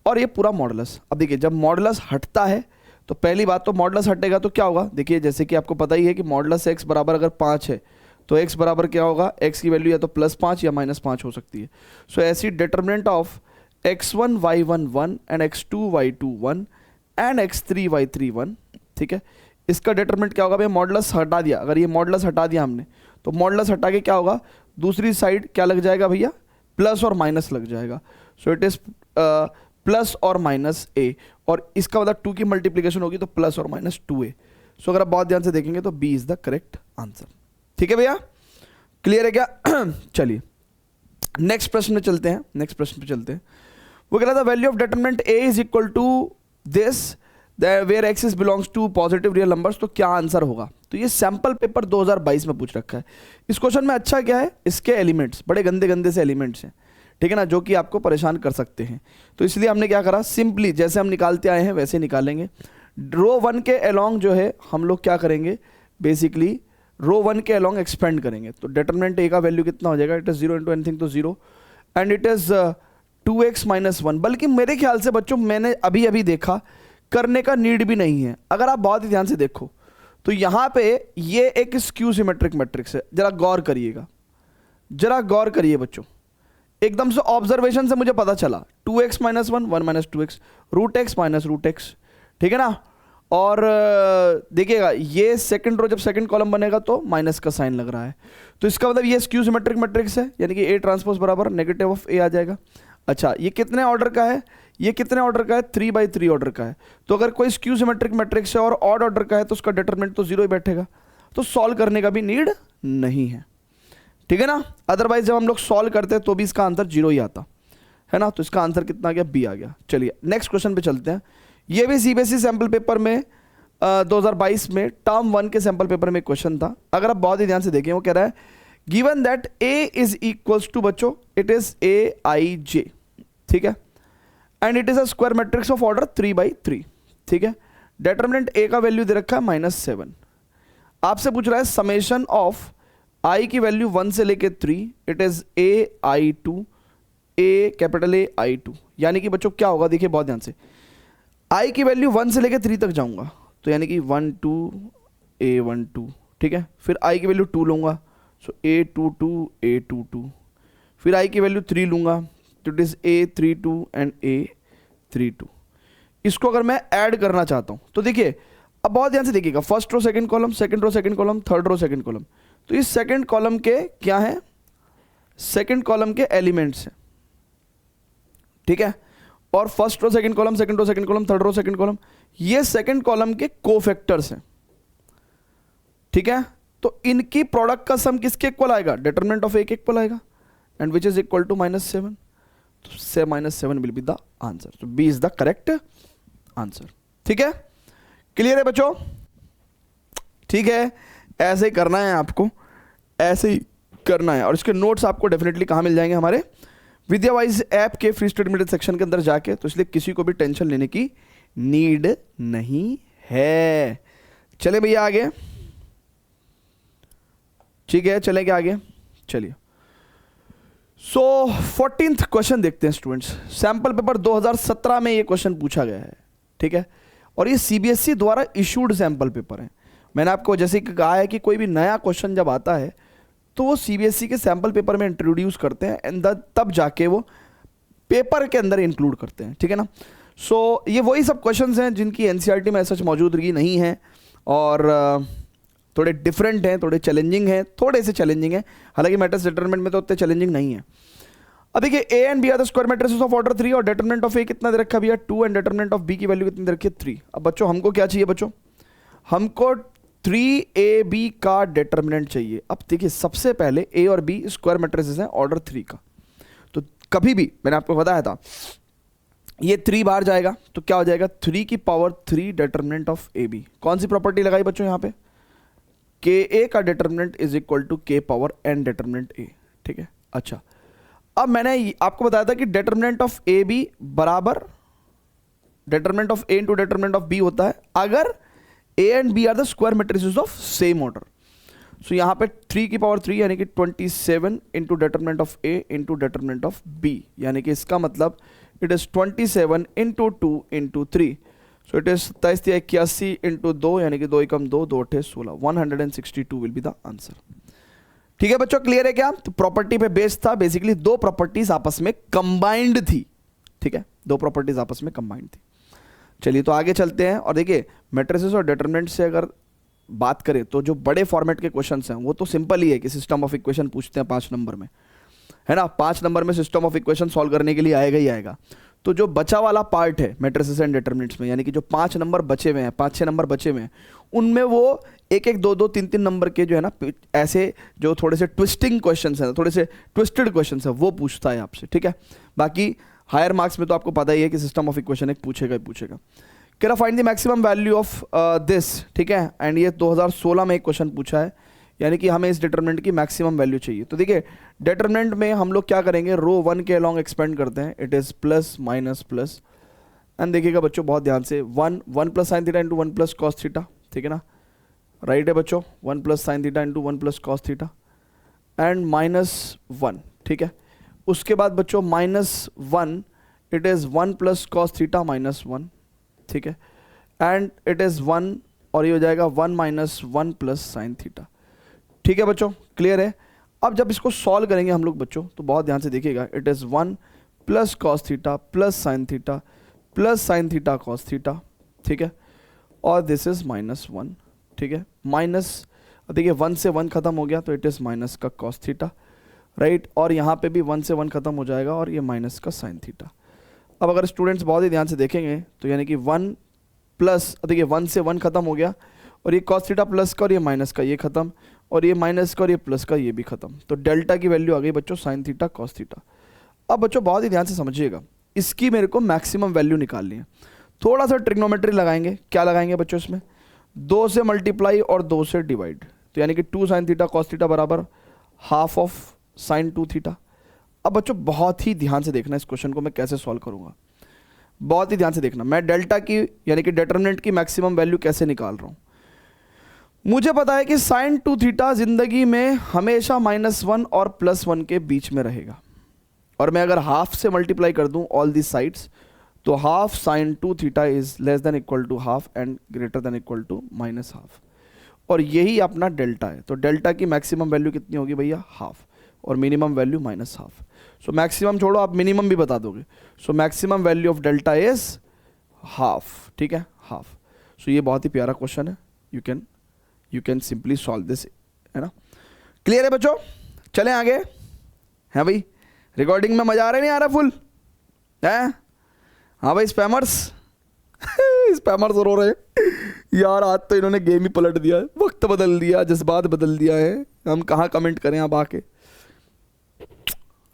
और ये पूरा मॉडुलस। अब देखिए, जब मॉडुलस हटता है तो पहली बात तो मॉडुलस हटेगा तो क्या होगा, देखिए जैसे कि आपको पता ही है कि मॉडुलस x बराबर अगर 5 है तो x बराबर क्या होगा, x की वैल्यू या तो +5 या -5 हो सकती है। सो ऐसी determinant of x1 y1 1 and x2 y2 1 and x3 y3 1। ठीक है, इसका डिटरमिनेंट क्या होगा, भैया मॉडुलस हटा दिया। अगर ये मॉडुलस हटा दिया हमने तो मॉडुलस हटा के क्या होगा, दूसरी साइड क्या लग जाएगा भैया, प्लस और माइनस लग जाएगा। सो इट इज प्लस और माइनस ए, और इसका मतलब 2 की मल्टीप्लिकेशन होगी तो प्लस और माइनस 2a। सो अगर आप बहुत ध्यान से देखेंगे तो B is the correct answer. ठीक है भैया, क्लियर है क्या? चलिए नेक्स्ट प्रश्न में चलते हैं। नेक्स्ट प्रश्न पे चलते हैं। वो कह रहा था value of determinant A is equal to this where x is belongs to positive real numbers, तो क्या आंसर होगा? तो ये सैंपल पेपर 2022 में पूछ रखा है। इस क्वेश्चन में अच्छा क्या है, इसके एलिमेंट्स बड़े गंदे गंदे से एलिमेंट्स हैं, ठीक है ना, जो कि आपको परेशान कर सकते हैं। तो इसलिए हमने क्या करा, सिंपली जैसे हम निकालते आए हैं वैसे निकालेंगे। रो 1 के अलोंग जो है हम लोग क्या करेंगे, बेसिकली रो 1 के अलोंग एक्सपेंड करेंगे। तो डिटरमिनेंट ए का वैल्यू कितना हो जाएगा, इट इज 0 इंटू एनीथिंग तो 0 and it is 2x minus 1। बल्कि मेरे ख्याल से बच्चों मैंने अभी अभी देखा, करने का नीड भी नहीं है। अगर आप बहुत ही ध्यान से देखो तो यहाँ पे ये एक स्क्यू सिमेट्रिक मैट्रिक्स है, जरा गौर करिएगा, जरा गौर करिए बच्चों। एकदम से ऑब्जर्वेशन से मुझे पता चला 2x minus 1 1 minus 2x root x minus root x, ठीक है ना। और देखिएगा ये सेकंड रो जब सेकंड कॉलम बनेगा तो माइनस का साइन लग रहा है, तो इसका मतलब ये स्क्यू सिमेट्रिक मैट्रिक्स है, यानी कि A ट्रांसपोज बराबर नेगेटिव ऑफ A आ जाएगा। अच्छा ये कितने ऑर्डर का है, ये कितने ऑर्डर का है, 3/3 ऑर्डर का है। तो अगर कोई स्क्यू सिमेट्रिक मैट्रिक्स है और ऑड ऑर्डर का है तो उसका डिटरमिनेंट तो 0 ही बैठेगा, तो सॉल्व करने का भी नीड नहीं है, ठीक है ना। अदरवाइज जब हम लोग सॉल्व करते हैं तो भी इसका आंसर 0 ही आता है ना। तो इसका आंसर कितना आ गया, बी आ गया। चलिए नेक्स्ट क्वेश्चन पे चलते हैं। ये भी सीबीएसई सैंपल पेपर में 2022 में टर्म 1 के सैंपल पेपर में क्वेश्चन था। अगर आप बहुत ही ध्यान से देखें, वो कह रहा है given that A is equals to बच्चों इट इज AIJ, ठीक है, and it is a square matrix of order 3/3, ठीक है। डिटरमिनेंट ए का वैल्यू दे रखा है -7। आपसे पूछ रहा है समेशन ऑफ आई की वैल्यू 1 से लेके 3, it is AI2 A capital AI2। यानी कि बच्चों क्या होगा, देखिए बहुत ध्यान से, आई की वैल्यू 1 से लेके 3 तक जाऊंगा तो यानी कि 1 2 A12, ठीक है। फिर आई की वैल्यू 2 लूंगा, सो A22 A22। फिर आई की वैल्यू 3 लूंगा तो it is A32 and A32। इसको अगर मैं ऐड करना चाहता हूं तो देखिए अब बहुत ध्यान से देखिएगा, first row second column, second row second column, third row second column. तो इस सेकंड कॉलम के क्या है, सेकंड कॉलम के एलिमेंट्स हैं, ठीक है। और first row second column, second row second column, third row second column, ये सेकंड कॉलम के कोफैक्टर्स हैं, ठीक है। तो इनकी प्रोडक्ट का सम किसके इक्वल आएगा, डिटरमिनेंट ऑफ ए के इक्वल आएगा, and which is equal to -7। तो से -7 विल बी द आंसर, तो B is the correct answer, ठीक है। क्लियर है बच्चों, ठीक है। ऐसे ही करना है आपको, ऐसे ही करना है। और इसके नोट्स आपको डेफिनेटली कहाँ मिल जाएंगे, हमारे विद्यावाइज ऐप के फ्री स्टडी सेक्शन के अंदर जाके। तो इसलिए किसी को भी टेंशन लेने की नीड नहीं है। चले भैया आगे, ठीक है, चलेंगे आगे, चलिए। सो 14th क्वेश्चन देखते हैं स्टूडेंट्स। सैंपल पेपर 2017 में ये क्वेश्चन पूछा गया है, ठीक है। और ये सीबीएसई द्वारा इशूड सैंपल पेपर है। मैंने आपको जैसे कि कहा है कि कोई भी नया क्वेश्चन जब आता है तो वो सीबीएसई के सैंपल पेपर में इंट्रोड्यूस करते हैं एंड तब जाके वो पेपर के अंदर इंक्लूड करते हैं, ठीक है ना। सो ये वही सब क्वेश्चंस हैं जिनकी एनसीईआरटी में सच मौजूदगी नहीं है और थोड़े डिफरेंट हैं, थोड़े चैलेंजिंग हैं, थोड़े से चैलेंजिंग हैं। हालांकि मैट्रिक्स डिटरमिनेंट में तो उतने चैलेंजिंग नहीं है। अब देखिए A and B are the square matrices of order 3 और डिटरमिनेंट ऑफ ए कितना दे रखा है भैया 2 एंड डिटरमिनेंट ऑफ बी की वैल्यू कितनी दे रखी है 3। अब बच्चों हमको क्या चाहिए, बच्चों हमको 3AB का डिटरमिनेंट चाहिए। अब देखिए सबसे पहले ए और बी स्क्वायर मैट्रिसेस हैं ऑर्डर 3 का, तो कभी भी मैंने आपको बताया था ये 3 बार जाएगा तो क्या हो जाएगा 3 की power 3 determinant of A B. कौन सी प्रॉपर्टी लगाई बच्चों यहाँ पे, के ए का डिटरमिनेंट इज इक्वल टू के पावर एन डिटरमिनेंट ए, ठीक है। अच्छा अब मैंने आपको बताया था कि डिटरमिनेंट ऑफ ए बी बराबर determinant of A into determinant of B होता है अगर A and B are the square matrices of same order. So यहाँ पे 3 की पावर 3 यानी कि 27 into determinant of A into determinant of B, यानी कि इसका मतलब it is 27 into 2 into 3। So it is 27 into 2 यानी कि 2 एकम 2 2 8 16 162 विल बी द आंसर। ठीक है बच्चों, क्लियर है क्या। तो प्रॉपर्टी पे बेस्ड था, बेसिकली दो प्रॉपर्टीज आपस में कंबाइंड थी, ठीक है, दो प्रॉपर्टीज आपस में कंबाइंड थी। चलिए तो आगे चलते हैं और देखिए मैट्रिसेस और डिटरमिनेंट से अगर बात करें तो जो बड़े फॉर्मेट के क्वेश्चंस हैं वो तो सिंपल ही है कि सिस्टम ऑफ इक्वेशन पूछते हैं 5 नंबर में, है ना। 5 नंबर में सिस्टम ऑफ इक्वेशन सॉल्व करने के लिए आएगा ही आएगा। तो जो बचा वाला पार्ट है मैट्रिसेस एंड डिटरमिनेंट्स में, यानी कि जो 5 नंबर बचे हुए हैं, 5-6 नंबर बचे हुए हैं, उनमें वो 1-1, 2-2, 3-3 नंबर के जो है ना ऐसे जो थोड़े से ट्विस्टिंग क्वेश्चंस हैं, थोड़े से ट्विस्टेड क्वेश्चंस हैं, वो पूछता है आपसे, ठीक है। बाकी हायर मार्क्स में तो आपको पता ही है कि सिस्टम ऑफ इक्वेशन एक पूछेगा ही पूछेगा। कह रहा find the maximum value of this, ठीक है। एंड ये 2016 में एक क्वेश्चन पूछा है, यानी कि हमें इस डिटरमिनेंट की मैक्सिमम वैल्यू चाहिए। तो देखिए डिटरमिनेंट में हम लोग क्या करेंगे, रो 1 के अलॉन्ग एक्सपेंड करते हैं, it is plus minus plus. And देखिएगा बच्चों बहुत ध्यान से, 1 plus sine theta into 1 plus cos theta, ठीक है ना, राइट है बच्चों, 1 plus sine theta into 1 plus cos theta and -1, ठीक है। उसके बाद बच्चों -1, it is 1 plus cos theta -1, ठीक है, एंड इट इज़ 1 और ये हो जाएगा 1 माइनस 1 प्लस साइन थीटा, ठीक है बच्चों, क्लियर है। अब जब इसको सॉल्व करेंगे हम लोग बच्चों, तो बहुत ध्यान से देखिएगा, it is 1 plus cos theta plus sine theta plus sine theta cos theta, ठीक है, और दिस इज़ -1, ठीक है, माइनस, देखिए 1 से 1 खत्म हो गया तो इट इज़ माइनस का कॉस थीटा, राइट, और यहाँ पे भी 1 से 1 खत्म हो जाएगा और ये माइनस का साइन थीटा। अब अगर स्टूडेंट्स बहुत ही ध्यान से देखेंगे तो यानी कि 1 प्लस, देखिए 1 से 1 खत्म हो गया और ये कॉस थीटा प्लस का और ये माइनस का ये खत्म, और ये माइनस का और ये प्लस का ये भी खत्म, तो डेल्टा की वैल्यू आ गई बच्चों साइन थीटा कॉस थीटा। अब बच्चों बहुत ही ध्यान से समझिएगा, इसकी मेरे को मैक्सिमम वैल्यू निकालनी है। थोड़ा सा ट्रिग्नोमेट्री लगाएंगे, क्या लगाएंगे बच्चों इसमें, 2 से मल्टीप्लाई और 2 से डिवाइड, तो यानी कि 2 साइन थीटा कॉस थीटा बराबर हाफ ऑफ साइन 2 थीटा। अब बच्चों बहुत ही ध्यान से देखना इस क्वेश्चन को मैं कैसे सॉल्व करूंगा, बहुत ही ध्यान से देखना, मैं डेल्टा की यानी कि डिटरमिनेंट की मैक्सिमम वैल्यू कैसे निकाल रहा हूं। मुझे पता है कि साइन 2 थीटा जिंदगी में हमेशा -1 और +1 के बीच में रहेगा, और मैं अगर हाफ से मल्टीप्लाई कर दूं ऑल दी साइड्स, तो half sine 2 theta is less than equal to half and greater than equal to -half, और यही अपना डेल्टा है। तो डेल्टा की मैक्सिमम वैल्यू कितनी होगी भैया, हाफ, और minimum value -half. So maximum छोड़ो, आप मिनिमम भी बता दोगे। So maximum value of delta is half, ठीक है, हाफ। सो ये बहुत ही प्यारा क्वेश्चन है, you can simply solve this, है ना, क्लियर है बच्चों। चलें आगे, है भाई, रिकॉर्डिंग में मजा आ रहा है नहीं आ रहा फुल है, हाँ भाई स्पैमर्स स्पैमर्स रो रहे हैं यार, आज तो इन्होंने गेम ही पलट दिया है, वक्त बदल दिया, जज्बात बदल दिया है, हम कहाँ कमेंट करें अब आके।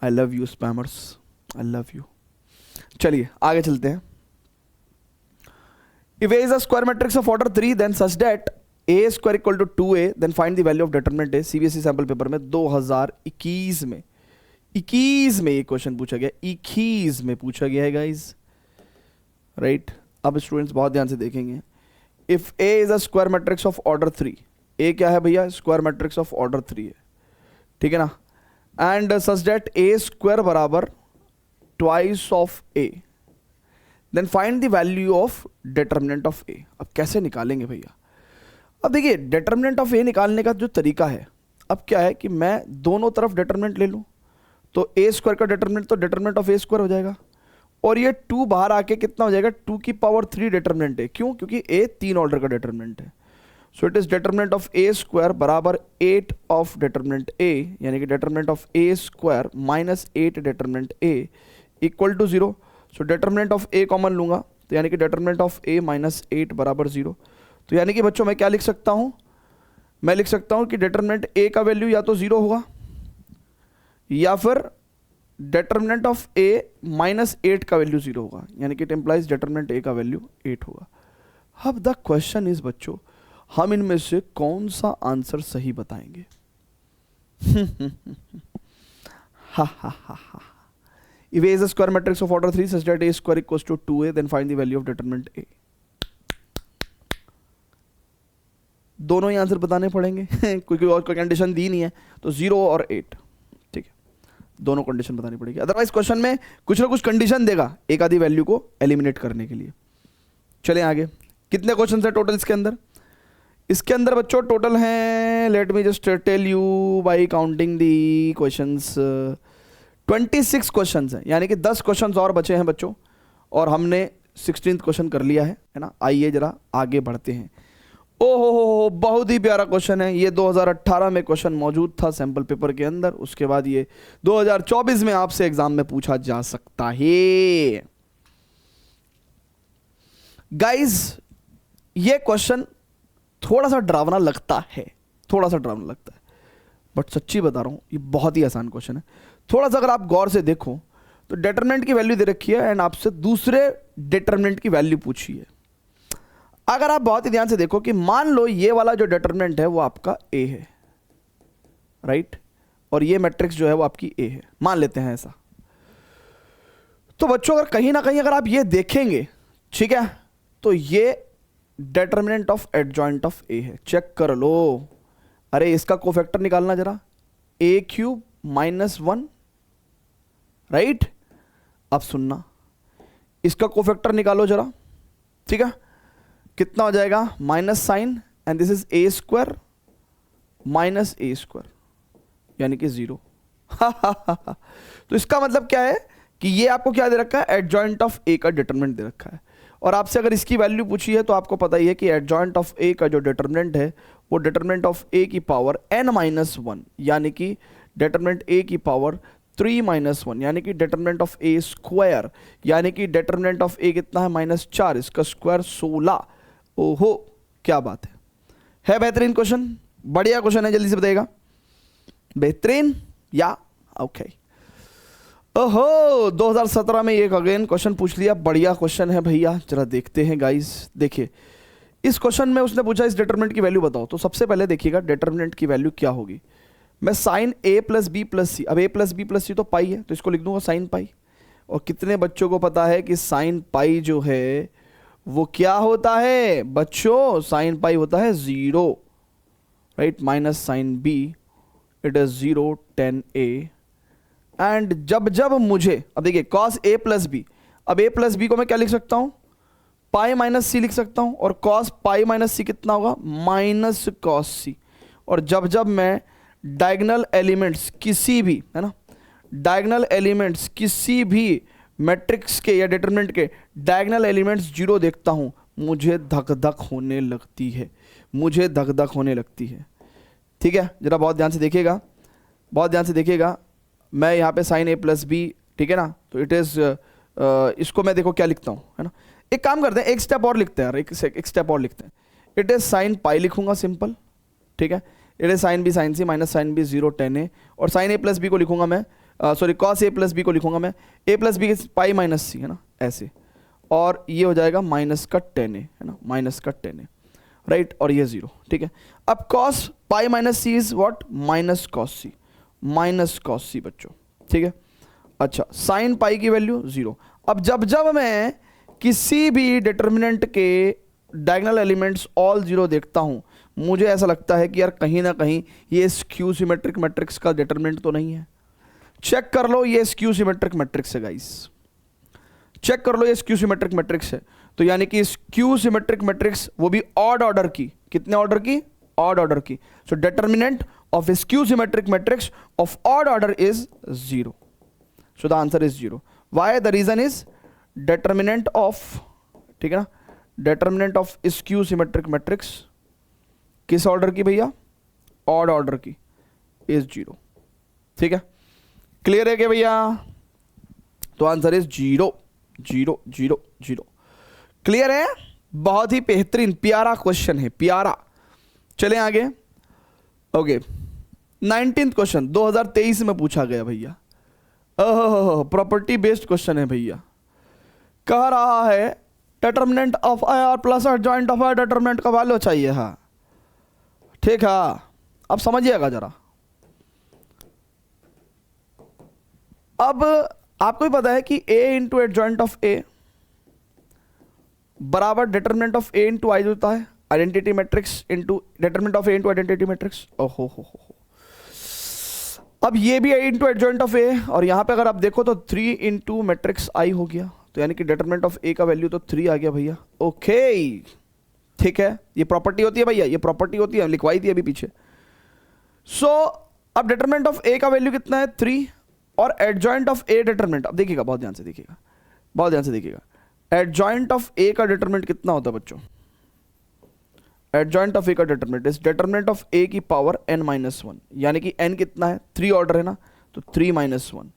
I love you spammers, I love you. चलिए आगे चलते हैं। If A is a square matrix of order 3 then such that A square equal to 2A then find the value of determinant A। CBSE sample paper में 2021 में 21 में ये question पूछा गया, 21 में पूछा गया है गाइज, राइट। अब स्टूडेंट्स बहुत ध्यान से देखेंगे, if A is a square matrix of order 3, A क्या है भैया, स्क्वायर मैट्रिक्स ऑफ ऑर्डर 3 है, ठीक है ना, and such that A square बराबर twice of A, then find the value of determinant of A। अब कैसे निकालेंगे भैया, अब देखिए डिटरमिनेंट ऑफ A निकालने का जो तरीका है, अब क्या है कि मैं दोनों तरफ डिटरमिनेंट ले लूँ, तो A स्क्वायर का डिटरमिनेंट तो डिटरमिनेंट ऑफ A स्क्वायर हो जाएगा, और ये 2 बाहर आके कितना हो जाएगा, 2 की पावर 3 डिटरमिनेंट है, क्यों, क्योंकि A 3 ऑर्डर का डिटरमिनेंट है। So it is determinant of A square बराबर 8 ऑफ डिटरमिनेंट A, यानी कि determinant of A square -8 determinant A equal to 0। So determinant of A common लूंगा, तो यानी कि डिटरमिनेंट ऑफ A -8 बराबर 0। तो यानी कि बच्चों मैं क्या लिख सकता हूं, मैं लिख सकता हूं कि डिटरमिनेंट A का वैल्यू या तो 0 होगा या फिर डिटरमिनेंट ऑफ A -8 का वैल्यू 0 होगा, यानी कि इट इंप्लाइज डिटरमिनेंट A का वैल्यू 8 होगा। अब द क्वेश्चन इज बच्चों, हम इनमें से कौन सा आंसर सही बताएंगे हा हा हा हा। If A is a square matrix of order 3 such that A square equals to 2A then find the value of determinant A। दोनों ही आंसर बताने पड़ेंगे क्योंकि और कोई कंडीशन दी नहीं है, तो 0 और 8, ठीक है, दोनों कंडीशन बतानी पड़ेगी, अदरवाइज क्वेश्चन में कुछ ना कुछ कंडीशन देगा एक आधी वैल्यू को एलिमिनेट करने के लिए। चलें आगे, कितने क्वेश्चन है टोटल इसके अंदर, इसके अंदर बच्चों टोटल हैं, let me just tell you by counting the questions, 26 questions हैं, यानी कि 10 क्वेश्चंस और बचे हैं बच्चों, और हमने 16th क्वेश्चन कर लिया है ना। आइए जरा आगे बढ़ते हैं। ओहो बहुत ही प्यारा क्वेश्चन है ये, 2018 में क्वेश्चन मौजूद था सैंपल पेपर के अंदर, उसके बाद ये 2024 में आपसे एग्जाम में पूछा जा सकता है। गाइज ये क्वेश्चन थोड़ा सा डरावना लगता है, थोड़ा सा डरावना लगता है, बट सच्ची बता रहा हूँ ये बहुत ही आसान क्वेश्चन है। थोड़ा सा अगर आप गौर से देखो तो डिटरमिनेंट की वैल्यू दे रखी है एंड आपसे दूसरे डिटरमिनेंट की वैल्यू पूछी है। अगर आप बहुत ही ध्यान से देखो कि मान लो ये वाला जो डिटरमिनेंट है वो आपका ए है, राइट, और ये मैट्रिक्स जो है वो आपकी ए है, मान लेते हैं ऐसा। तो बच्चों अगर कहीं ना कहीं अगर आप ये देखेंगे, ठीक है, तो ये determinant of adjoint of A है। चेक कर लो, अरे इसका कोफैक्टर निकालना जरा, ए क्यूब -1, राइट। अब सुनना, इसका कोफैक्टर निकालो जरा, ठीक है, कितना हो जाएगा, minus sine and this is a square minus a square, यानी कि 0। तो इसका मतलब क्या है कि ये आपको क्या दे रखा है, एडजॉइंट ऑफ ए का डिटरमिनेंट दे रखा है। और आपसे अगर इसकी वैल्यू पूछी है तो आपको पता ही है कि एडजॉइंट ऑफ ए का जो डिटरमिनेंट है वो डिटरमिनेंट ऑफ ए की पावर n-1, यानी कि डिटरमिनेंट ए की पावर 3-1, यानी कि डिटरमिनेंट ऑफ ए स्क्वायर, यानी कि डिटरमिनेंट ऑफ ए कितना है, -4, इसका स्क्वायर 16। ओहो क्या बात है बेहतरीन क्वेश्चन, बढ़िया क्वेश्चन है, जल्दी से बताइएगा, बेहतरीन या ओके। ओहो 2017 में एक अगेन क्वेश्चन पूछ लिया, बढ़िया क्वेश्चन है भैया, जरा देखते हैं गाइस। देखिए इस क्वेश्चन में उसने पूछा इस डिटरमिनेंट की वैल्यू बताओ, तो सबसे पहले देखिएगा डिटरमिनेंट की वैल्यू क्या होगी। मैं sine a plus B plus C, अब a plus B plus C तो पाई है, तो इसको लिख दूंगा साइन पाई। और कितने बच्चों को पता है कि साइन पाई जो है वो क्या होता है बच्चों, साइन पाई होता है 0, right, minus sine B it is 0 10 a। And जब जब मुझे, अब देखिए कॉस a प्लस बी, अब a प्लस बी को मैं क्या लिख सकता हूं, पाई माइनस सी लिख सकता हूं, और कॉस पाई माइनस सी कितना होगा, माइनस कॉस सी। और जब जब मैं डायगोनल एलिमेंट्स किसी भी, है ना, डायगोनल एलिमेंट्स किसी भी मैट्रिक्स के या डिटरमिनेंट के डायगोनल एलिमेंट्स 0 देखता हूं, मुझे धक धक होने लगती है, मुझे धक धक होने लगती है। ठीक है, जरा बहुत ध्यान से देखिएगा, बहुत ध्यान से देखिएगा। मैं यहाँ पे साइन a प्लस बी, ठीक है ना, तो इट इज़ इसको मैं देखो क्या लिखता हूँ, है ना, एक काम करते हैं, एक स्टेप और लिखते हैं यार, एक स्टेप और लिखते हैं। इट इज़ साइन पाई लिखूंगा सिंपल, ठीक है, it is sine B sine C minus sine B 0 10 a, और साइन a प्लस बी को लिखूंगा मैं, sorry cos a plus B को लिखूंगा मैं a plus B pi minus C, है ना, ऐसे, और ये हो जाएगा माइनस का 10 a, है ना, माइनस का 10 a, राइट, और ये 0, ठीक है। अब cos pi minus C is what, minus cos C, minus cos C बच्चों, ठीक है। अच्छा, साइन पाई की वैल्यू 0। अब जब जब मैं किसी भी डिटरमिनेंट के डायगोनल एलिमेंट्स ऑल 0 देखता हूं, मुझे ऐसा लगता है कि यार कहीं ना कहीं ये स्क्यू सिमेट्रिक मैट्रिक्स का डिटरमिनेंट तो नहीं है। चेक कर लो, ये स्क्यू सिमेट्रिक मैट्रिक्स है गाइस, चेक कर लो, ये स्क्यू सिमेट्रिक मैट्रिक्स है। तो यानी कि स्क्यू सिमेट्रिक मैट्रिक्स, वो भी ऑड ऑर्डर की, कितने ऑर्डर की, ऑड ऑर्डर की। So determinant of skew symmetric matrix of odd order is 0। So the answer is 0। Why, the reason is determinant of, ठीक है ना, determinant of skew symmetric matrix किस ऑर्डर की भैया, ऑड ऑर्डर की, is 0। ठीक है, क्लियर है क्या भैया, तो आंसर इज 0 0 0 0। क्लियर है, बहुत ही बेहतरीन प्यारा क्वेश्चन है, प्यारा। चलें आगे। ओके, 19th क्वेश्चन 2023 में पूछा गया भैया, प्रॉपर्टी बेस्ड क्वेश्चन है भैया। कह रहा है determinant of I R plus adjoint of I determinant का वैल्यू चाहिए, हाँ ठीक है। अब समझिएगा जरा, अब आपको भी पता है कि a into adjoint of a बराबर डिटरमिनेंट ऑफ a इंटू आई होता है, identity matrix into determinant of a into identity matrix. ओहो हो। अब ये भी a into adjoint of a, और यहां पे अगर आप देखो तो 3 इंटू मैट्रिक्स i हो गया, तो यानी कि डिटरमिनेंट ऑफ a का वैल्यू तो 3 आ गया भैया। ओके ठीक है, ये प्रॉपर्टी होती है भैया, ये प्रॉपर्टी होती है, लिखवाई थी अभी पीछे। सो अब डिटरमिनेंट ऑफ a का वैल्यू कितना है 3, और एडजॉइंट ऑफ a डिटरमिनेंट, अब देखिएगा बहुत ध्यान से देखिएगा, बहुत ध्यान से देखिएगा, एडजॉइंट ऑफ a का डिटरमिनेंट कितना होता है बच्चों, एडजॉइंट ऑफ a का determinant is determinant of a की पावर n-1, यानी कि n कितना है 3 ऑर्डर है ना, तो 3-1,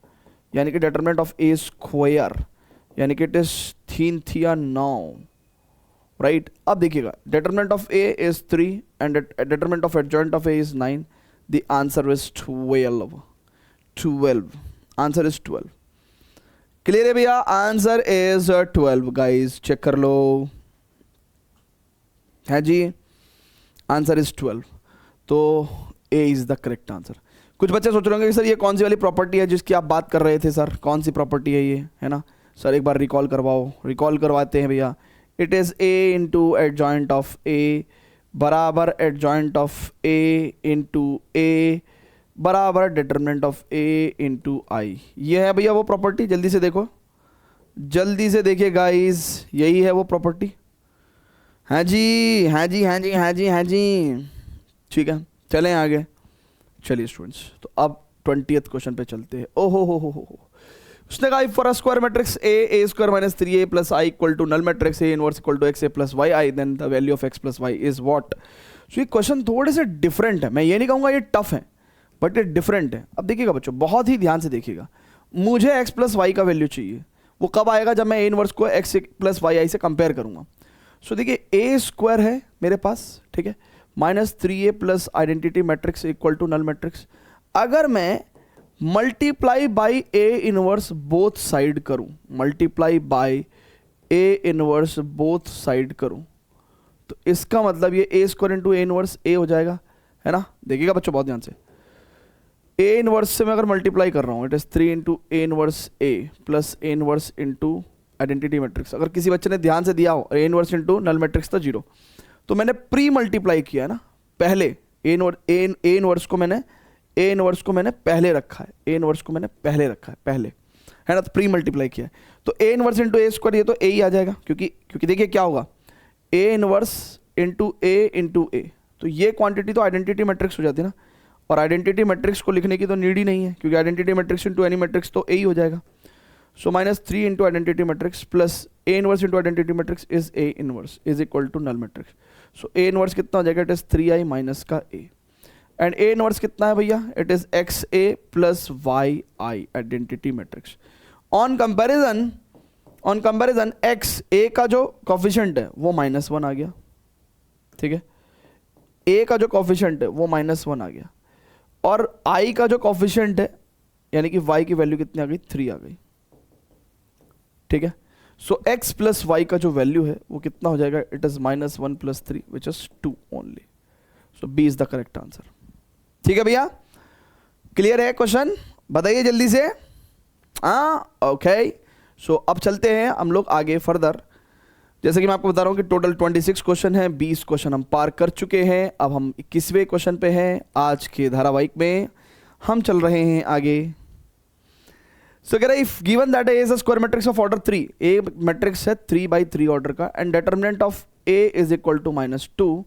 यानी कि डिटरमिनेंट ऑफ a स्क्वायर, यानी कि इट इज 3 3 9, राइट। अब देखिएगा determinant of A is 3 and determinant of adjoint of A is 9, the answer is 12। Answer is 12। Clear है भैया? आंसर इज 12 गाइस, चेक कर लो, है जी, आंसर इज 12। तो ए इज द करेक्ट आंसर। कुछ बच्चे सोच रहे होंगे कि सर ये कौन सी वाली प्रॉपर्टी है जिसकी आप बात कर रहे थे सर, कौन सी प्रॉपर्टी है ये, है ना सर, एक बार रिकॉल करवाओ। रिकॉल करवाते हैं भैया। It is A into adjoint of A बराबर adjoint of A into A बराबर determinant of A into I. ये है भैया वो प्रॉपर्टी। जल्दी से देखो, जल्दी से देखिए गाइस, यही है वो प्रॉपर्टी। हाँ जी, हाँ जी, हाँ जी, हाँ जी, हाँ जी, ठीक है, चलें आगे। चलिए स्टूडेंट्स, तो अब 20th क्वेश्चन पे चलते हैं। ओहो हो। उसने कहा for a square matrix A square minus 3a plus I equal to null matrix A inverse equal to X A plus Y I, then the value of x plus Y is what. So ये question थोड़े से different है, मैं ये नहीं कहूँगा ये tough है, बट ये डिफरेंट है। अब देखिएगा बच्चों, बहुत ही ध्यान से देखिएगा, मुझे एक्स प्लस वाई का वैल्यू चाहिए। वो कब आएगा? जब मैं ए इनवर्स को एक्स प्लस वाई आई से कंपेयर करूँगा। सो देखिए ए स्क्वायर है मेरे पास, ठीक है, minus 3a plus identity matrix equal to null matrix. अगर मैं multiply by A inverse both side करूं, multiply by A inverse both side करूं, तो इसका मतलब ये A square into A inverse A हो जाएगा, है ना। देखिएगा बच्चों बहुत ध्यान से, ए इनवर्स से मैं अगर मल्टीप्लाई कर रहा हूं, it is 3 into A inverse A plus A inverse into identity matrix. अगर किसी बच्चे ने ध्यान से दिया हो A inverse into null matrix था 0, तो मैंने प्री मल्टीप्लाई किया ना पहले, ए इनवर्स को मैंने पहले रखा है, ए इनवर्स को मैंने पहले रखा है पहले, है ना, तो प्री मल्टीप्लाई किया है। तो ए इनवर्स इंटू ए स्क्वायर, ये तो ए ही आ जाएगा, क्योंकि देखिए क्या होगा, ए इनवर्स इंटू ए, तो ये क्वांटिटी तो आइडेंटिटी मैट्रिक्स हो जाती है ना, और आइडेंटिटी मैट्रिक्स को लिखने की तो नीड ही नहीं है, क्योंकि identity matrix into any matrix तो ए ही हो जाएगा। So -3 into identity matrix plus A inverse into identity matrix is A inverse is equal to null matrix. So A inverse कितना हो जाएगा? इट इज 3i माइनस का ए, and A inverse कितना है भैया? It is X A plus Y I identity matrix. On comparison X A का जो coefficient है वो -1 आ गया, ठीक है, ए का जो कॉफिशिएंट है वो -1 आ गया, और आई का जो कॉफिशिएंट है यानी कि वाई की वैल्यू कितनी आ गई? 3 आ गई, ठीक है। सो x प्लस वाई का जो वैल्यू है वो कितना हो जाएगा? It is -1 plus 3 which is 2 only. So B is the correct answer. ठीक है भैया, क्लियर है क्वेश्चन? बताइए जल्दी से। हाँ, ओके। सो अब चलते हैं हम लोग आगे फर्दर। जैसे कि मैं आपको बता रहा हूँ कि टोटल 26 क्वेश्चन हैं, 20 क्वेश्चन हम पार कर चुके हैं, अब हम 21वें क्वेश्चन पे हैं आज के धारावाहिक में। हम चल रहे हैं आगे। सो कह रहा है if given that A is a square matrix of order 3, A matrix है 3/3 ऑर्डर का, and determinant of A is equal to -2,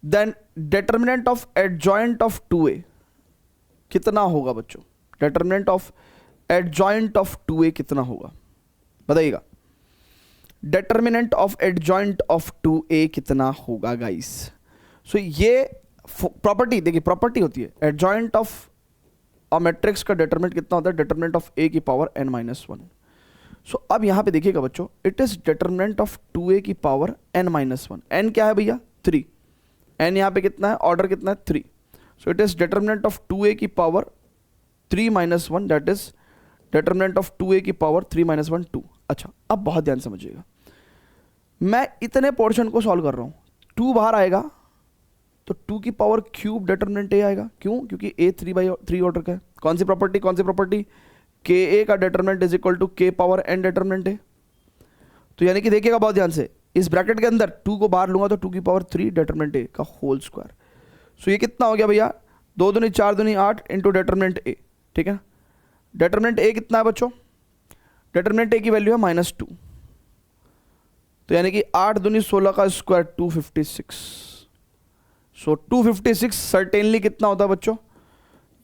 then determinant of adjoint of 2a कितना होगा बच्चों? Determinant of adjoint of 2a कितना होगा बताइएगा? Determinant of adjoint of 2a कितना होगा गाइस? सो ये प्रॉपर्टी देखिए, प्रॉपर्टी होती है एडजॉइंट ऑफ और मैट्रिक्स का डिटरमिनेंट कितना होता है? डिटरमिनेंट ऑफ a की पावर n-1। सो अब यहां पे देखिएगा बच्चों, it is determinant of 2a की पावर n-1। n क्या है भैया? 3। n यहां पे कितना है? ऑर्डर कितना है? 3। सो it is determinant of 2a की power 3-1, that is determinant of 2a की पावर 3-1 2। अच्छा, अब बहुत ध्यान समझिएगा, मैं इतने पोर्शन को सॉल्व कर रहा हूं, 2 बाहर आएगा तो 2 की पावर क्यूब डिटरमिनेंट ए आएगा। क्यों? क्योंकि ए 3/3 ऑर्डर का है। कौन सी प्रॉपर्टी? के ए का डिटरमिनेंट इज इक्वल टू के पावर एन डिटरमिनेंट ए। तो यानी कि देखिएगा बहुत ध्यान से, इस ब्रैकेट के अंदर 2 को बाहर लूंगा तो 2 की पावर 3 डिटरमिनेंट ए का होल स्क्वायर। सो ये कितना हो गया भैया? 2 दूनी 4 दूनी 8 इंटू डिटरमिनेंट ए, ठीक है। डिटरमिनेंट ए कितना है बच्चों? डिटरमिनेंट ए की वैल्यू है -2, तो यानी कि 8 दूनी 16 का स्क्वायर 256। सो 256 सर्टेनली कितना होता है बच्चों?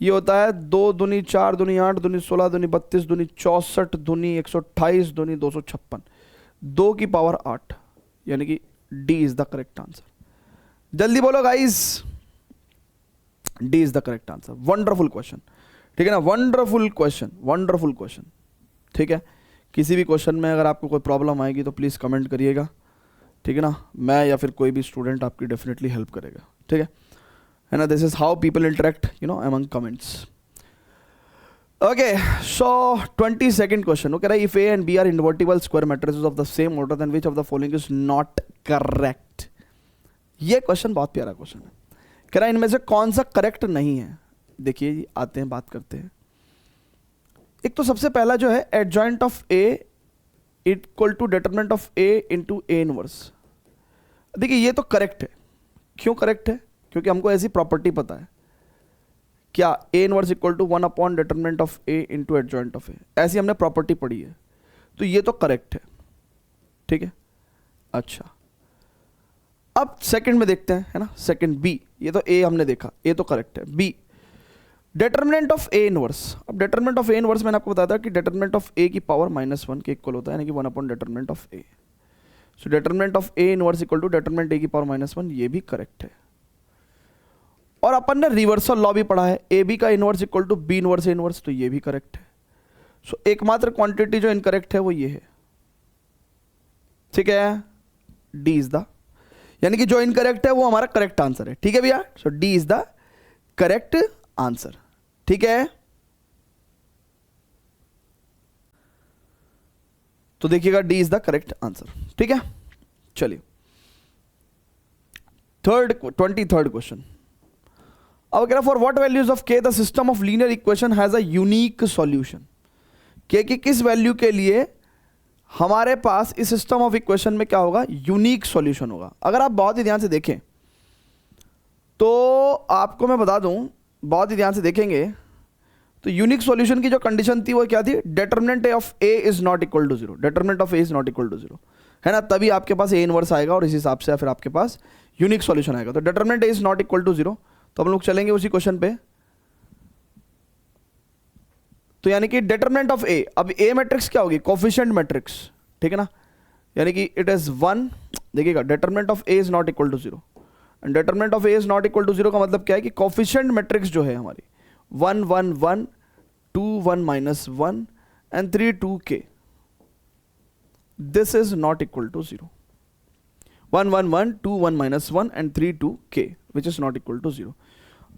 ये होता है 2 दूनी 4 दूनी 8 दूनी 16 दूनी 32 दूनी 64 दूनी 128 दूनी 256, 2 की पावर 8, यानी कि D is the correct answer. जल्दी बोलो guys, D is the correct answer. Wonderful question, ठीक है ना, वंडरफुल क्वेश्चन, ठीक है। किसी भी क्वेश्चन में अगर आपको कोई प्रॉब्लम आएगी तो प्लीज़ कमेंट करिएगा, ठीक है ना, मैं या फिर कोई भी स्टूडेंट आपकी डेफिनेटली हेल्प करेगा, ठीक है ना। This is how people interact among comments. Okay, so 22nd question वो कह रहा है if A and B are invertible square matrices of the same order then which of the following is not correct. ये question बहुत प्यारा question है। कह रहा है इनमें से कौन सा करेक्ट नहीं है। देखिए आते हैं, बात करते हैं। एक तो सबसे पहला जो है adjoint of A equal to determinant of A into A inverse. देखिए ये तो करेक्ट है। क्यों करेक्ट है? क्योंकि हमको ऐसी प्रॉपर्टी पता है, क्या A inverse equal to 1 upon determinant of A into adjoint of A, ऐसी हमने प्रॉपर्टी पढ़ी है, तो ये तो करेक्ट है, ठीक है। अच्छा, अब सेकंड में देखते हैं, है ना, सेकंड बी। ये तो ए हमने देखा, ए तो करेक्ट है। B determinant of A inverse. अब डिटरमिनेंट ऑफ ए इनवर्स मैंने आपको बताया था कि डिटरमिनेंट ऑफ ए की पावर -1 के इक्वल होता है, यानी कि 1 upon determinant of A. So determinant of A inverse equal to determinant A की पावर -1, ये भी करेक्ट है। और अपन ने रिवर्सल लॉ भी पढ़ा है, ए बी का inverse equal to B inverse A inverse, तो ये भी करेक्ट है। सो एकमात्र क्वांटिटी जो इनकरेक्ट है वो ये है, ठीक है। डी इज द, यानी कि जो इनकरेक्ट है वो हमारा करेक्ट आंसर है, ठीक है भैया। So D is the correct answer, ठीक है। तो देखिएगा D is the correct answer, ठीक है। चलिए 23rd क्वेश्चन। अब कह रहा for what values of K the system of linear equation has a unique solution. K की किस वैल्यू के लिए हमारे पास इस सिस्टम ऑफ इक्वेशन में क्या होगा, यूनिक सॉल्यूशन होगा। अगर आप बहुत ही ध्यान से देखें तो आपको मैं बता दूं, बहुत ही ध्यान से देखेंगे तो यूनिक सॉल्यूशन की जो कंडीशन थी वो क्या थी, determinant of A is not equal to 0। Determinant of A is not equal to 0, है ना, तभी आपके पास ए इनवर्स आएगा और इस हिसाब से फिर आपके पास यूनिक सॉल्यूशन आएगा। तो determinant A is not equal to 0, तो हम लोग चलेंगे उसी क्वेश्चन पे। तो यानी कि डिटरमिनेंट ऑफ ए, अब ए मैट्रिक्स क्या होगी, कोफिशिएंट मैट्रिक्स, ठीक है ना, यानी कि इट इज 1। देखिएगा determinant of A is not equal to 0, and determinant of A is not equal to 0 का मतलब क्या है कि कोफिशिएंट मैट्रिक्स जो है हमारी 1 1 1 2 1 -1 and 3 2 k, this is not equal to 0। 1 1 1 2 1 -1 and 3 2 k which is not equal to 0।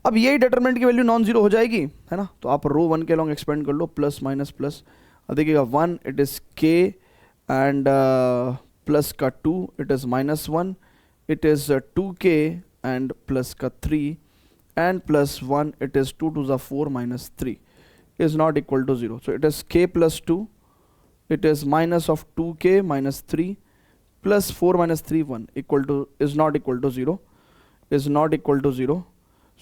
अब यही डिटरमिनेंट की वैल्यू नॉन जीरो हो जाएगी, है ना, तो आप रो 1 के लॉन्ग एक्सपेंड कर लो, प्लस माइनस प्लस। अब देखिएगा 1 it is k and plus का 2 it is -1, it is 2k and plus का 3 and plus 1 it is 2 to the 4 -3 is not equal to 0. So it is k plus 2, it is minus of 2k minus 3 plus 4 minus 3 1 equal to is not equal to 0, is not equal to 0.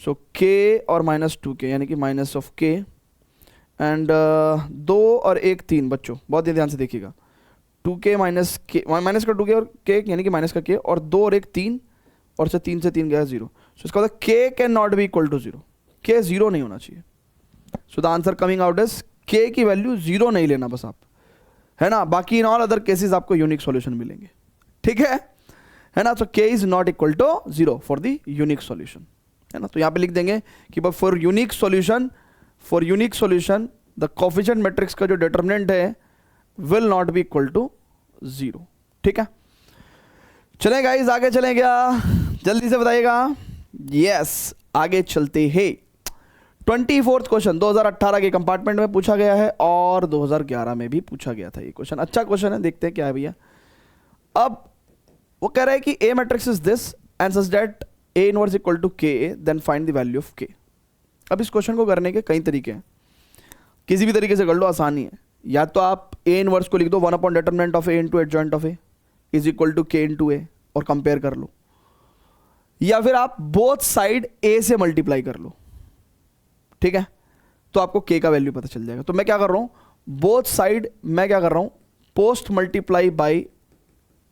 So k और minus 2k यानी कि minus of k and 2 और 1 3 बच्चों बहुत ध्यान से देखिएगा, 2k minus k minus का 2k और k यानी कि माइनस का k और 2 और 1 3 और 3 से 3 गया 0। सो इसका मतलब k can not be equal to 0, k 0 नहीं होना चाहिए। So the answer coming out is k की वैल्यू 0 नहीं लेना बस आप, है ना, बाकी इन ऑल अदर केसेस आपको यूनिक सॉल्यूशन मिलेंगे, ठीक है ना। तो k is not equal to 0 for the unique solution, है ना। तो यहाँ पे लिख देंगे कि for unique solution the coefficient matrix का जो डिटरमिनेंट है will not be equal to 0, ठीक है। चलें गाइस आगे चलें क्या, जल्दी से बताइएगा। यस आगे चलते हैं। 24th क्वेश्चन 2018 के कंपार्टमेंट में पूछा गया है और 2011 में भी पूछा गया था ये क्वेश्चन। अच्छा क्वेश्चन है, देखते हैं क्या है भैया। अब वो कह रहा है कि A matrix is this and such that A inverse equal to K then find the value of K. अब इस क्वेश्चन को करने के कई तरीके हैं, किसी भी तरीके से कर लो, आसानी है। या तो आप ए इनवर्स को लिख दो 1 upon determinant of A into adjoint of A is equal to K into A और कंपेयर कर लो, या फिर आप बोथ साइड ए से मल्टीप्लाई कर लो, ठीक है, तो आपको के का वैल्यू पता चल जाएगा। तो मैं क्या कर रहा हूं, बोथ साइड मैं क्या कर रहा हूं, post multiply by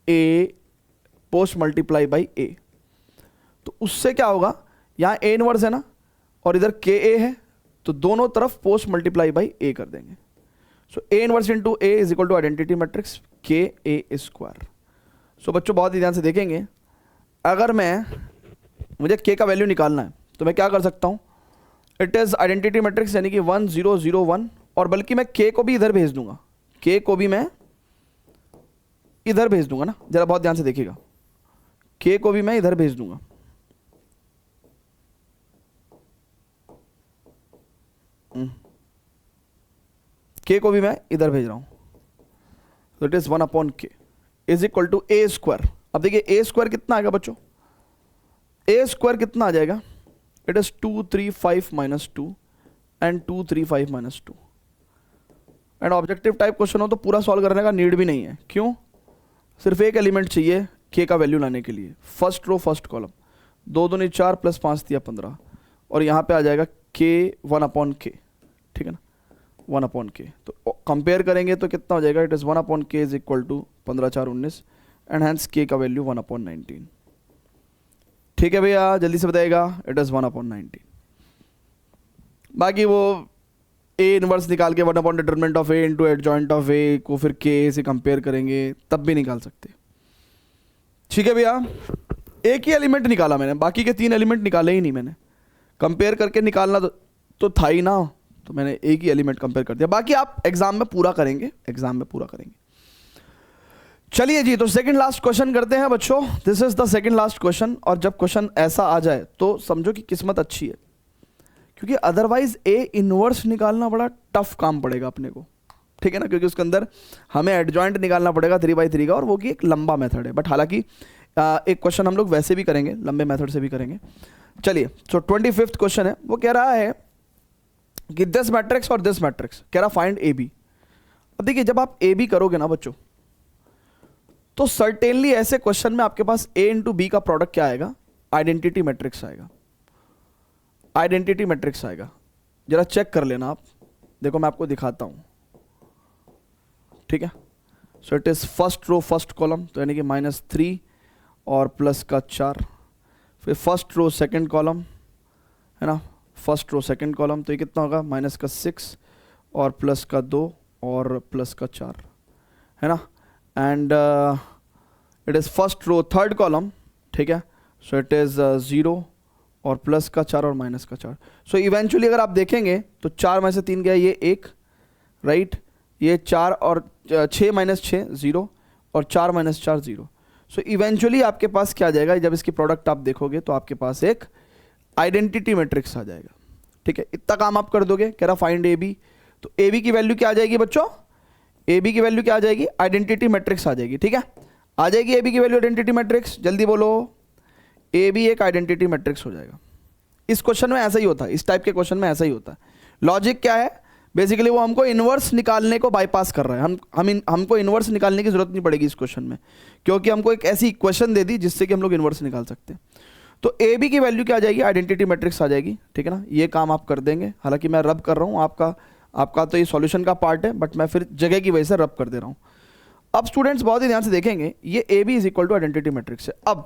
A, post multiply by A. तो उससे क्या होगा, यहां ए इनवर्स है ना और इधर के ए है, तो दोनों तरफ पोस्ट मल्टीप्लाई बाई ए कर देंगे। So A inverse into A is equal to identity matrix K A square. सो बच्चों बहुत ही ध्यान से देखेंगे, अगर मुझे के का वैल्यू निकालना है तो मैं क्या कर सकता हूं, इट इज आइडेंटिटी मैट्रिक्स यानी कि 1 0 0 1, और बल्कि मैं के को भी इधर भेज दूंगा, के को भी मैं इधर भेज दूंगा ना, जरा बहुत ध्यान से देखिएगा। k को भी मैं इधर भेज दूंगा, k को भी मैं इधर भेज रहा हूं, तो it is 1/k is equal to a square. अब देखिए a स्क्वायर कितना आएगा बच्चों, a स्क्वायर कितना आ जाएगा, it is 235 minus 2 and 235 minus 2। And objective type question हो तो पूरा सॉल्व करने का नीड भी नहीं है, क्यों, सिर्फ एक एलिमेंट चाहिए k का वैल्यू लाने के लिए, फर्स्ट रो फर्स्ट कॉलम, 2 दूनी 4 प्लस 5 दिया 15, और यहाँ पे आ जाएगा k 1/k, ठीक है ना, 1/k। तो कंपेयर करेंगे तो कितना हो जाएगा, it is 1/k is equal to 15 4 19 and hence k का वैल्यू 1/19। ठीक है भैया, जल्दी से बताइएगा, इट इज 1/19। बाकी वो a इनवर्स निकाल के 1 determinant of a into adjoint of a को फिर k से कंपेयर करेंगे तब भी निकाल सकते। ठीक है भैया, एक ही एलिमेंट निकाला मैंने, बाकी के 3 एलिमेंट निकाले ही नहीं मैंने, कंपेयर करके निकालना तो था ही ना, तो मैंने एक ही एलिमेंट कंपेयर कर दिया, बाकी आप एग्जाम में पूरा करेंगे, एग्जाम में पूरा करेंगे। चलिए जी, तो सेकंड लास्ट क्वेश्चन करते हैं बच्चों, this is the second last question. और जब क्वेश्चन ऐसा आ जाए तो समझो कि किस्मत अच्छी है, क्योंकि अदरवाइज ए इनवर्स निकालना बड़ा टफ काम पड़ेगा अपने को, ठीक है ना, क्योंकि उसके अंदर हमें एडजॉइंट निकालना पड़ेगा 3/3 का, और वो कि एक लंबा मेथड है, बट हालांकि एक क्वेश्चन हम लोग वैसे भी करेंगे, लंबे मेथड से भी करेंगे। चलिए, सो 25th क्वेश्चन है, वो कह रहा है कि दिस मैट्रिक्स और दिस मैट्रिक्स, कह रहा फाइंड ए बी। अब देखिए, जब आप ए बी करोगे ना बच्चों, तो सर्टेनली ऐसे क्वेश्चन में आपके पास ए इंटू बी का प्रोडक्ट क्या आएगा, आइडेंटिटी मैट्रिक्स आएगा, आइडेंटिटी मैट्रिक्स आएगा। जरा चेक कर लेना आप, देखो मैं आपको दिखाता हूं, ठीक है। So it is first row first column, तो यानी कि -3 और प्लस का 4, फिर फर्स्ट रो सेकंड कॉलम है ना, फर्स्ट रो सेकंड कॉलम, तो ये कितना होगा, -6 और प्लस का 2 और प्लस का 4 है ना, and it is first row third column, ठीक है। सो इट इज 0 और प्लस का 4 और माइनस का 4। सो इवेंचुअली अगर आप देखेंगे तो 4 में से 3 गया, ये 1 राइट, ये 4 और 6 - 6 0 और 4 - 4 0। सो इवेंचुअली आपके पास क्या आ जाएगा, जब इसकी प्रोडक्ट आप देखोगे तो आपके पास एक आइडेंटिटी मैट्रिक्स आ जाएगा, ठीक है। इतना काम आप कर दोगे, कह रहा फाइंड ए बी, तो ए बी की वैल्यू क्या आ जाएगी बच्चों, ए बी की वैल्यू क्या आ जाएगी, आइडेंटिटी मैट्रिक्स आ जाएगी, ठीक है। आ जाएगी ए बी की वैल्यू आइडेंटिटी मैट्रिक्स, जल्दी बोलो, ए बी एक आइडेंटिटी मैट्रिक्स हो जाएगा। इस क्वेश्चन में ऐसा ही होता है, इस टाइप के क्वेश्चन में ऐसा ही होता है। लॉजिक क्या है, बेसिकली वो हमको इन्वर्स निकालने को बाईपास कर रहा है, हमको इन्वर्स निकालने की जरूरत नहीं पड़ेगी इस क्वेश्चन में, क्योंकि हमको एक ऐसी इक्वेशन दे दी जिससे कि हम लोग इन्वर्स निकाल सकते हैं। तो ए बी की वैल्यू क्या आ जाएगी, आइडेंटिटी मैट्रिक्स आ जाएगी, ठीक है ना। ये काम आप कर देंगे, हालांकि मैं रब कर रहा हूँ, आपका तो ये सॉल्यूशन का पार्ट है, बट मैं फिर जगह की वजह से रब कर दे रहा हूँ। अब स्टूडेंट्स बहुत ही ध्यान से देखेंगे, ये A B is equal to identity matrix है। अब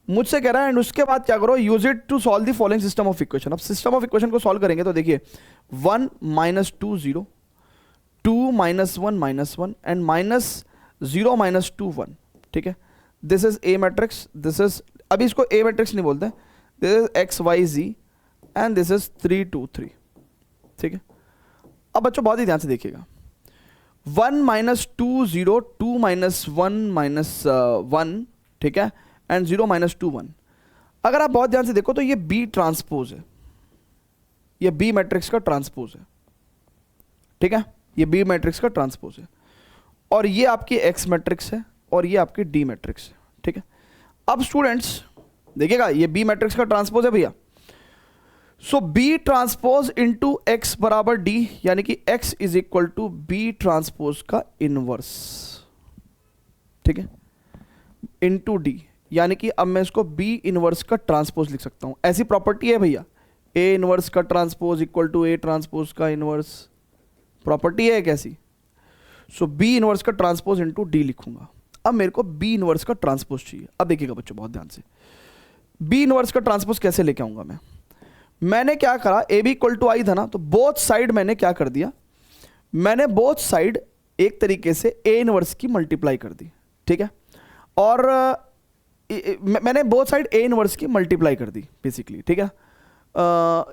मुझसे कह रहा है, एंड उसके बाद क्या करो, use it to solve the following system of equation. अब सिस्टम ऑफ इक्वेशन को सॉल्व करेंगे तो देखिए 1 - 2 0, 2 - 1 -1 एंड -0 - 2 1, ठीक है। This is A matrix, this is, अभी इसको ए मैट्रिक्स नहीं बोलते, this is x y z and this is 3 2 3, ठीक है। अब बच्चों बहुत ही ध्यान से देखिएगा, 1 - 2 0, 2 - 1 -1, ठीक है, एंड 0 - 2 1। अगर आप बहुत ध्यान से देखो तो ये बी ट्रांसपोज है, ये बी मैट्रिक्स का ट्रांसपोज है, ठीक है, ये बी मैट्रिक्स का ट्रांसपोज है, और ये आपकी एक्स मैट्रिक्स है और ये आपकी डी मैट्रिक्स है, ठीक है। अब स्टूडेंट्स देखिएगा, ये बी मैट्रिक्स का ट्रांसपोज है भैया, so B transpose into X बराबर डी, यानी कि X is equal to B transpose का इनवर्स, ठीक है, इंटू डी, यानी कि अब मैं इसको बी इनवर्स का ट्रांसपोज लिख सकता हूं। ऐसी प्रॉपर्टी है भैया, ए इनवर्स का transpose equal to A transpose का इनवर्स, प्रॉपर्टी है कैसी। सो बी इनवर्स का ट्रांसपोज इंटू डी लिखूंगा। अब मेरे को बी इनवर्स का ट्रांसपोज चाहिए। अब देखिएगा बच्चों बहुत ध्यान से, बी इनवर्स का ट्रांसपोज कैसे लेके आऊंगा मैंने क्या करा, ए बी इक्वल टू आई था ना, तो बोथ साइड मैंने क्या कर दिया, मैंने बोथ साइड एक तरीके से ए इनवर्स की मल्टीप्लाई कर दी, ठीक है, और मैंने बोथ साइड ए इनवर्स की मल्टीप्लाई कर दी बेसिकली, ठीक है।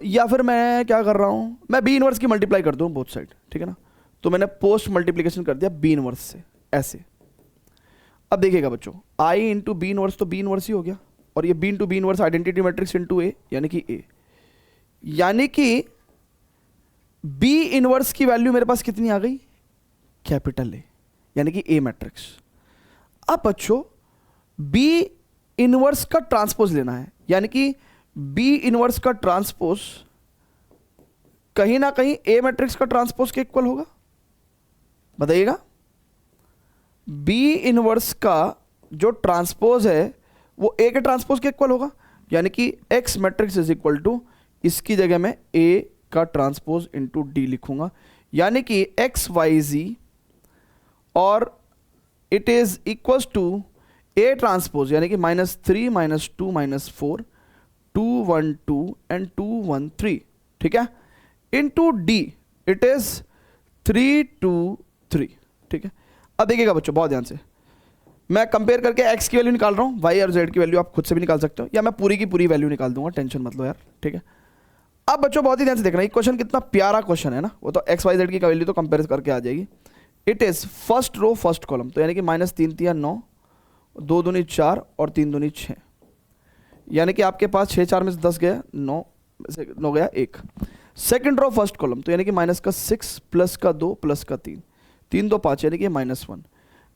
या फिर मैं क्या कर रहा हूँ, मैं बी इनवर्स की मल्टीप्लाई कर दूँ बोथ साइड, ठीक है ना, तो मैंने पोस्ट मल्टीप्लिकेशन कर दिया बी इनवर्स से, ऐसे। अब देखिएगा बच्चों, आई इंटू बी इनवर्स, तो बी इनवर्स ही हो गया, और ये B into B inverse identity matrix into A, यानी कि ए, यानी कि बी इनवर्स की वैल्यू मेरे पास कितनी आ गई, कैपिटल ए, यानी कि ए मैट्रिक्स। अब बच्चों बी इनवर्स का ट्रांसपोज लेना है, यानी कि बी इनवर्स का ट्रांसपोज कहीं ना कहीं ए मैट्रिक्स का ट्रांसपोज के इक्वल होगा, बताइएगा। बी इनवर्स का जो ट्रांसपोज है वो ए के ट्रांसपोज के इक्वल होगा, यानी कि X matrix is equal to, इसकी जगह मैं ए का ट्रांसपोज इंटू डी लिखूंगा, यानी कि एक्स वाई जी, और it is equals to A transpose, यानी कि -3 -2 -4 2 1 2 एंड 2 1 3, ठीक है, इंटू डी इट इज 3 2 3, ठीक है। अब देखिएगा बच्चों बहुत ध्यान से, मैं कंपेयर करके x की वैल्यू निकाल रहा हूँ, y और z की वैल्यू आप खुद से भी निकाल सकते हो, या मैं पूरी की पूरी वैल्यू निकाल दूंगा, टेंशन मत लो यार, ठीक है। अब बच्चों बहुत ही ध्यान से देखना, ये क्वेश्चन कितना प्यारा क्वेश्चन है ना, वो तो x y z की वैल्यू तो कंपेयर करके आ जाएगी। It is first row first column, तो यानी कि -3 3 9, 2 दूनी 4 और 3 दूनी 6, यानी कि आपके पास 6 4 में से 10 गया, 9 गया 1। सेकंड रो फर्स्ट कॉलम, तो यानी कि -6 प्लस का 2 प्लस का 3, 3 2 5, यानी कि -1।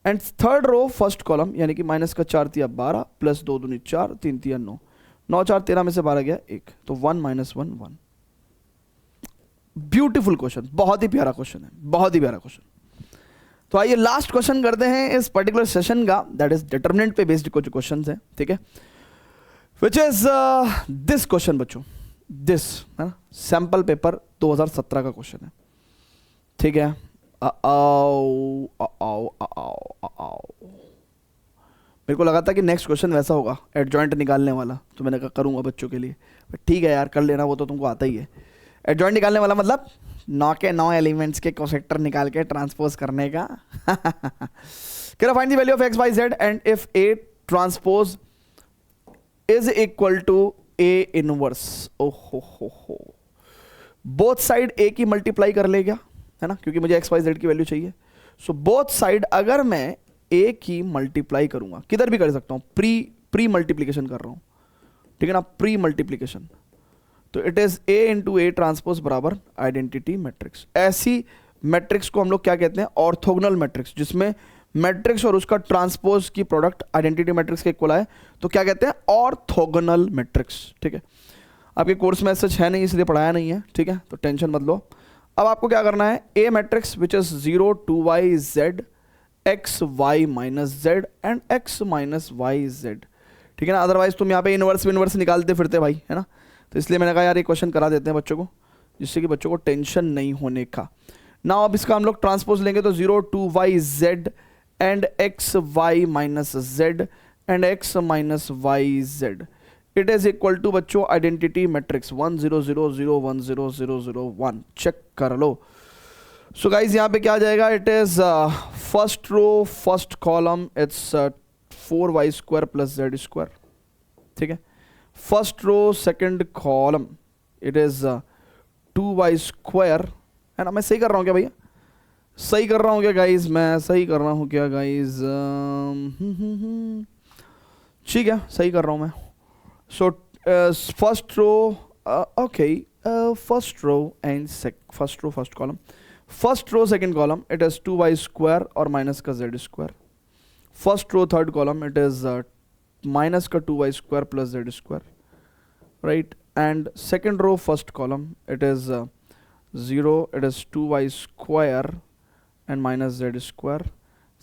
And third row first column, यानी कि -4 3 12 प्लस 2 दूनी 4 3 3 9, 9 4 13 में से 12 गया 1, तो 1 -1 1। ब्यूटीफुल क्वेश्चन, बहुत ही प्यारा क्वेश्चन है, बहुत ही प्यारा क्वेश्चन। तो आइए लास्ट क्वेश्चन करते हैं इस पर्टिकुलर सेशन का, दैट इज डिटर्मिनेंट पे बेस्ड कुछ क्वेश्चन है, ठीक है, विच इज दिस क्वेश्चन बच्चों, दिस है ना, सैंपल पेपर 2017 का क्वेश्चन है, ठीक है। मेरे को लगा था कि नेक्स्ट क्वेश्चन वैसा होगा, एडजॉइंट निकालने वाला, तो मैंने कहा करूंगा बच्चों के लिए, ठीक है यार कर लेना, वो तो तुमको आता ही है। एडजॉइंट निकालने वाला मतलब 9 के 9 एलिमेंट्स के कोसेक्टर निकाल के ट्रांसपोज करने का। कह रहा find the value of X Y Z and if A transpose is equal to A inverse. ओहो, बोथ साइड ए की मल्टीप्लाई कर ले गया है ना, क्योंकि मुझे एक्स वाई जेड की वैल्यू चाहिए। सो बोथ साइड अगर मैं ए की मल्टीप्लाई करूंगा, किधर भी कर सकता हूं, प्री मल्टीप्लीकेशन कर रहा हूं, ठीक है ना, प्री मल्टीप्लीकेशन, तो it is a into A transpose बराबर आइडेंटिटी मैट्रिक्स। ऐसी मैट्रिक्स को हम लोग क्या कहते हैं, ऑर्थोगोनल मैट्रिक्स, जिसमें मैट्रिक्स और उसका ट्रांसपोज की प्रोडक्ट आइडेंटिटी मैट्रिक्स के इक्वल आए, तो क्या कहते हैं, ऑर्थोगोनल मैट्रिक्स, ठीक है। आपके कोर्स में सच है नहीं, इसलिए पढ़ाया नहीं है, ठीक है, तो टेंशन मत लो। अब आपको क्या करना है, A matrix which is 0 2 y z x y minus z and x minus y z, ठीक है ना, अदरवाइज तुम यहाँ पे इनवर्स निकालते फिरते भाई, है ना, तो इसलिए मैंने कहा यार ये क्वेश्चन करा देते हैं बच्चों को, जिससे कि बच्चों को टेंशन नहीं होने का ना। अब इसका हम लोग ट्रांसपोज लेंगे, तो 0 2 y z and x y minus z and x minus y z, it is equal to बच्चों आइडेंटिटी मैट्रिक्स 1 0 0 0 1 0 0 0 1, चेक कर लो। सो गाइज यहाँ पे क्या आ जाएगा, it is first row first column, it's 4y square plus z square, ठीक है। First row second column, it is 2y square, है ना, मैं सही कर रहा हूँ क्या भैया, सही कर रहा हूँ क्या गाइज, मैं सही कर रहा हूँ क्या गाइज, ठीक है सही कर रहा हूँ मैं। So first row, okay, first row and first row first column, first row second column, it is 2y square और माइनस का z square. First row third column, it is minus का 2y square plus z square, right. And second row first column, it is 0, it is 2y square and minus z square.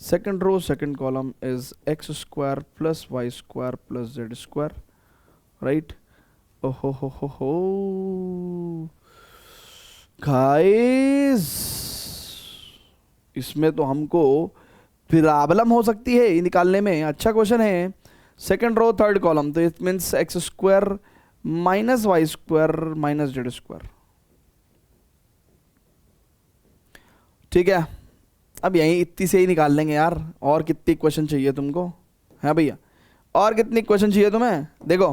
Second row second column is x square plus y square plus z square, right? Oh ho guys, इसमें तो हमको problem हो सकती है निकालने में। अच्छा question है। सेकंड रो थर्ड कॉलम, तो it means X square minus Y square minus Z square, ठीक है। अब यही इतनी से ही निकाल लेंगे यार, और कितनी क्वेश्चन चाहिए तुमको, है भैया, और कितनी क्वेश्चन चाहिए तुम्हें। देखो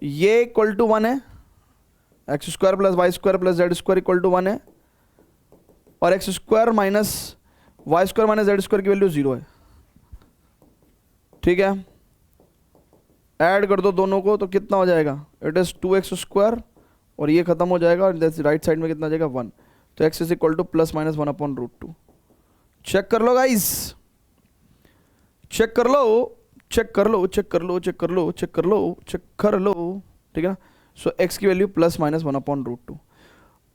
ये इक्वल टू 1 है, X square plus Y square plus Z square equal to 1 है, और X square minus Y square minus Z square की वैल्यू 0 है। ठीक है, ऐड कर दो दोनों को तो कितना हो जाएगा, इट इज़ 2x² और ये खत्म हो जाएगा और राइट साइड में कितना आ जाएगा 1, तो x is equal to +-1/√2। Check कर लो गाइस, चेक कर लो, चेक कर लो, चेक कर लो, चेक कर लो, चेक कर लो, चेक कर लो, ठीक है ना। सो x की वैल्यू +-1/√2।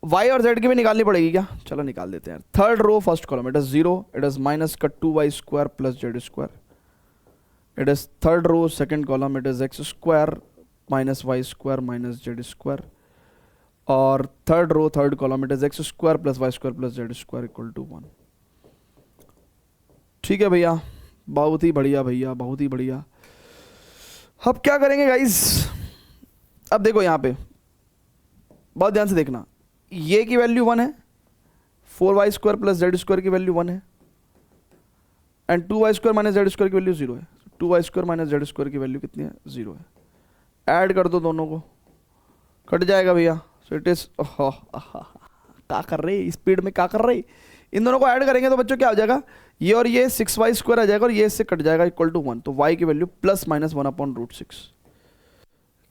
y और z की भी निकालनी पड़ेगी क्या, चलो निकाल देते हैं। Third row first column, it is 0, it is -2y² + z²। It is third row second column, it is x² -y² -z²। और third row third column, it is x² + y² + z² = 1। ठीक है भैया, बहुत ही बढ़िया भैया, बहुत ही बढ़िया। अब क्या करेंगे गाइस, अब देखो यहाँ पे बहुत ध्यान से देखना, ये की वैल्यू 1 है, 4y² + z² की वैल्यू 1 है, एंड 2y² - z² की वैल्यू 0 है। 2y² - z² की वैल्यू कितनी है, 0 है। ऐड कर दो दोनों को, कट जाएगा भैया। सो इट इज, क्या कर रहे स्पीड में, क्या कर रहे, इन दोनों को ऐड करेंगे तो बच्चों क्या हो जाएगा, ये और ये 6y² आ जाएगा और ये इससे कट जाएगा = 1। तो y की वैल्यू +-1/√6।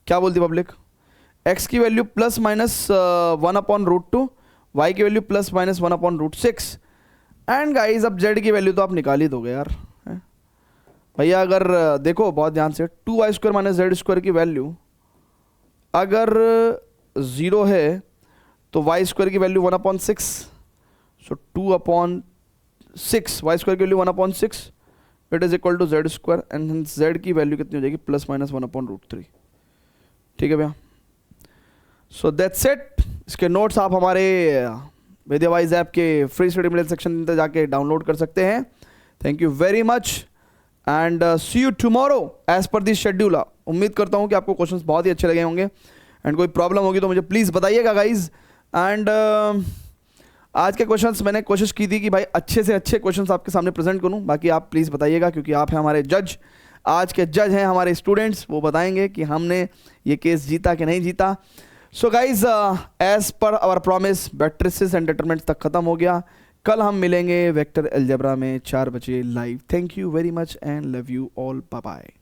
क्या बोलती पब्लिक, x की वैल्यू +-1/√2, y की वैल्यू +-1/√6। एंड गाइस अब z की वैल्यू तो आप निकाल ही दोगे यार भैया। अगर देखो बहुत ध्यान से, 2y² - z² की वैल्यू अगर 0 है तो y² की वैल्यू 1/6, सो 2/6, y² की value 1/6, it is equal to z², and z की वैल्यू कितनी हो जाएगी, +-1/√3। ठीक है भैया, सो दैट्स इट। इसके नोट्स आप हमारे विद्यावाइज ऐप के फ्री स्टडी मटेरियल सेक्शन में जाके डाउनलोड कर सकते हैं। Thank you very much and see you tomorrow as per the schedule. उम्मीद करता हूँ कि आपको क्वेश्चंस बहुत ही अच्छे लगे होंगे, एंड कोई प्रॉब्लम होगी तो मुझे प्लीज़ बताइएगा गाइज। एंड आज के क्वेश्चंस मैंने कोशिश की थी कि भाई अच्छे से अच्छे क्वेश्चंस आपके सामने प्रेजेंट करूं, बाकी आप प्लीज़ बताइएगा क्योंकि आप हैं हमारे जज। आज के जज हैं हमारे स्टूडेंट्स, वो बताएंगे कि हमने ये केस जीता कि नहीं जीता। So guys as per our promise matrices and determinants तक खत्म हो गया। कल हम मिलेंगे वेक्टर अलजेब्रा में 4 बजे live. Thank you very much and love you all, bye bye.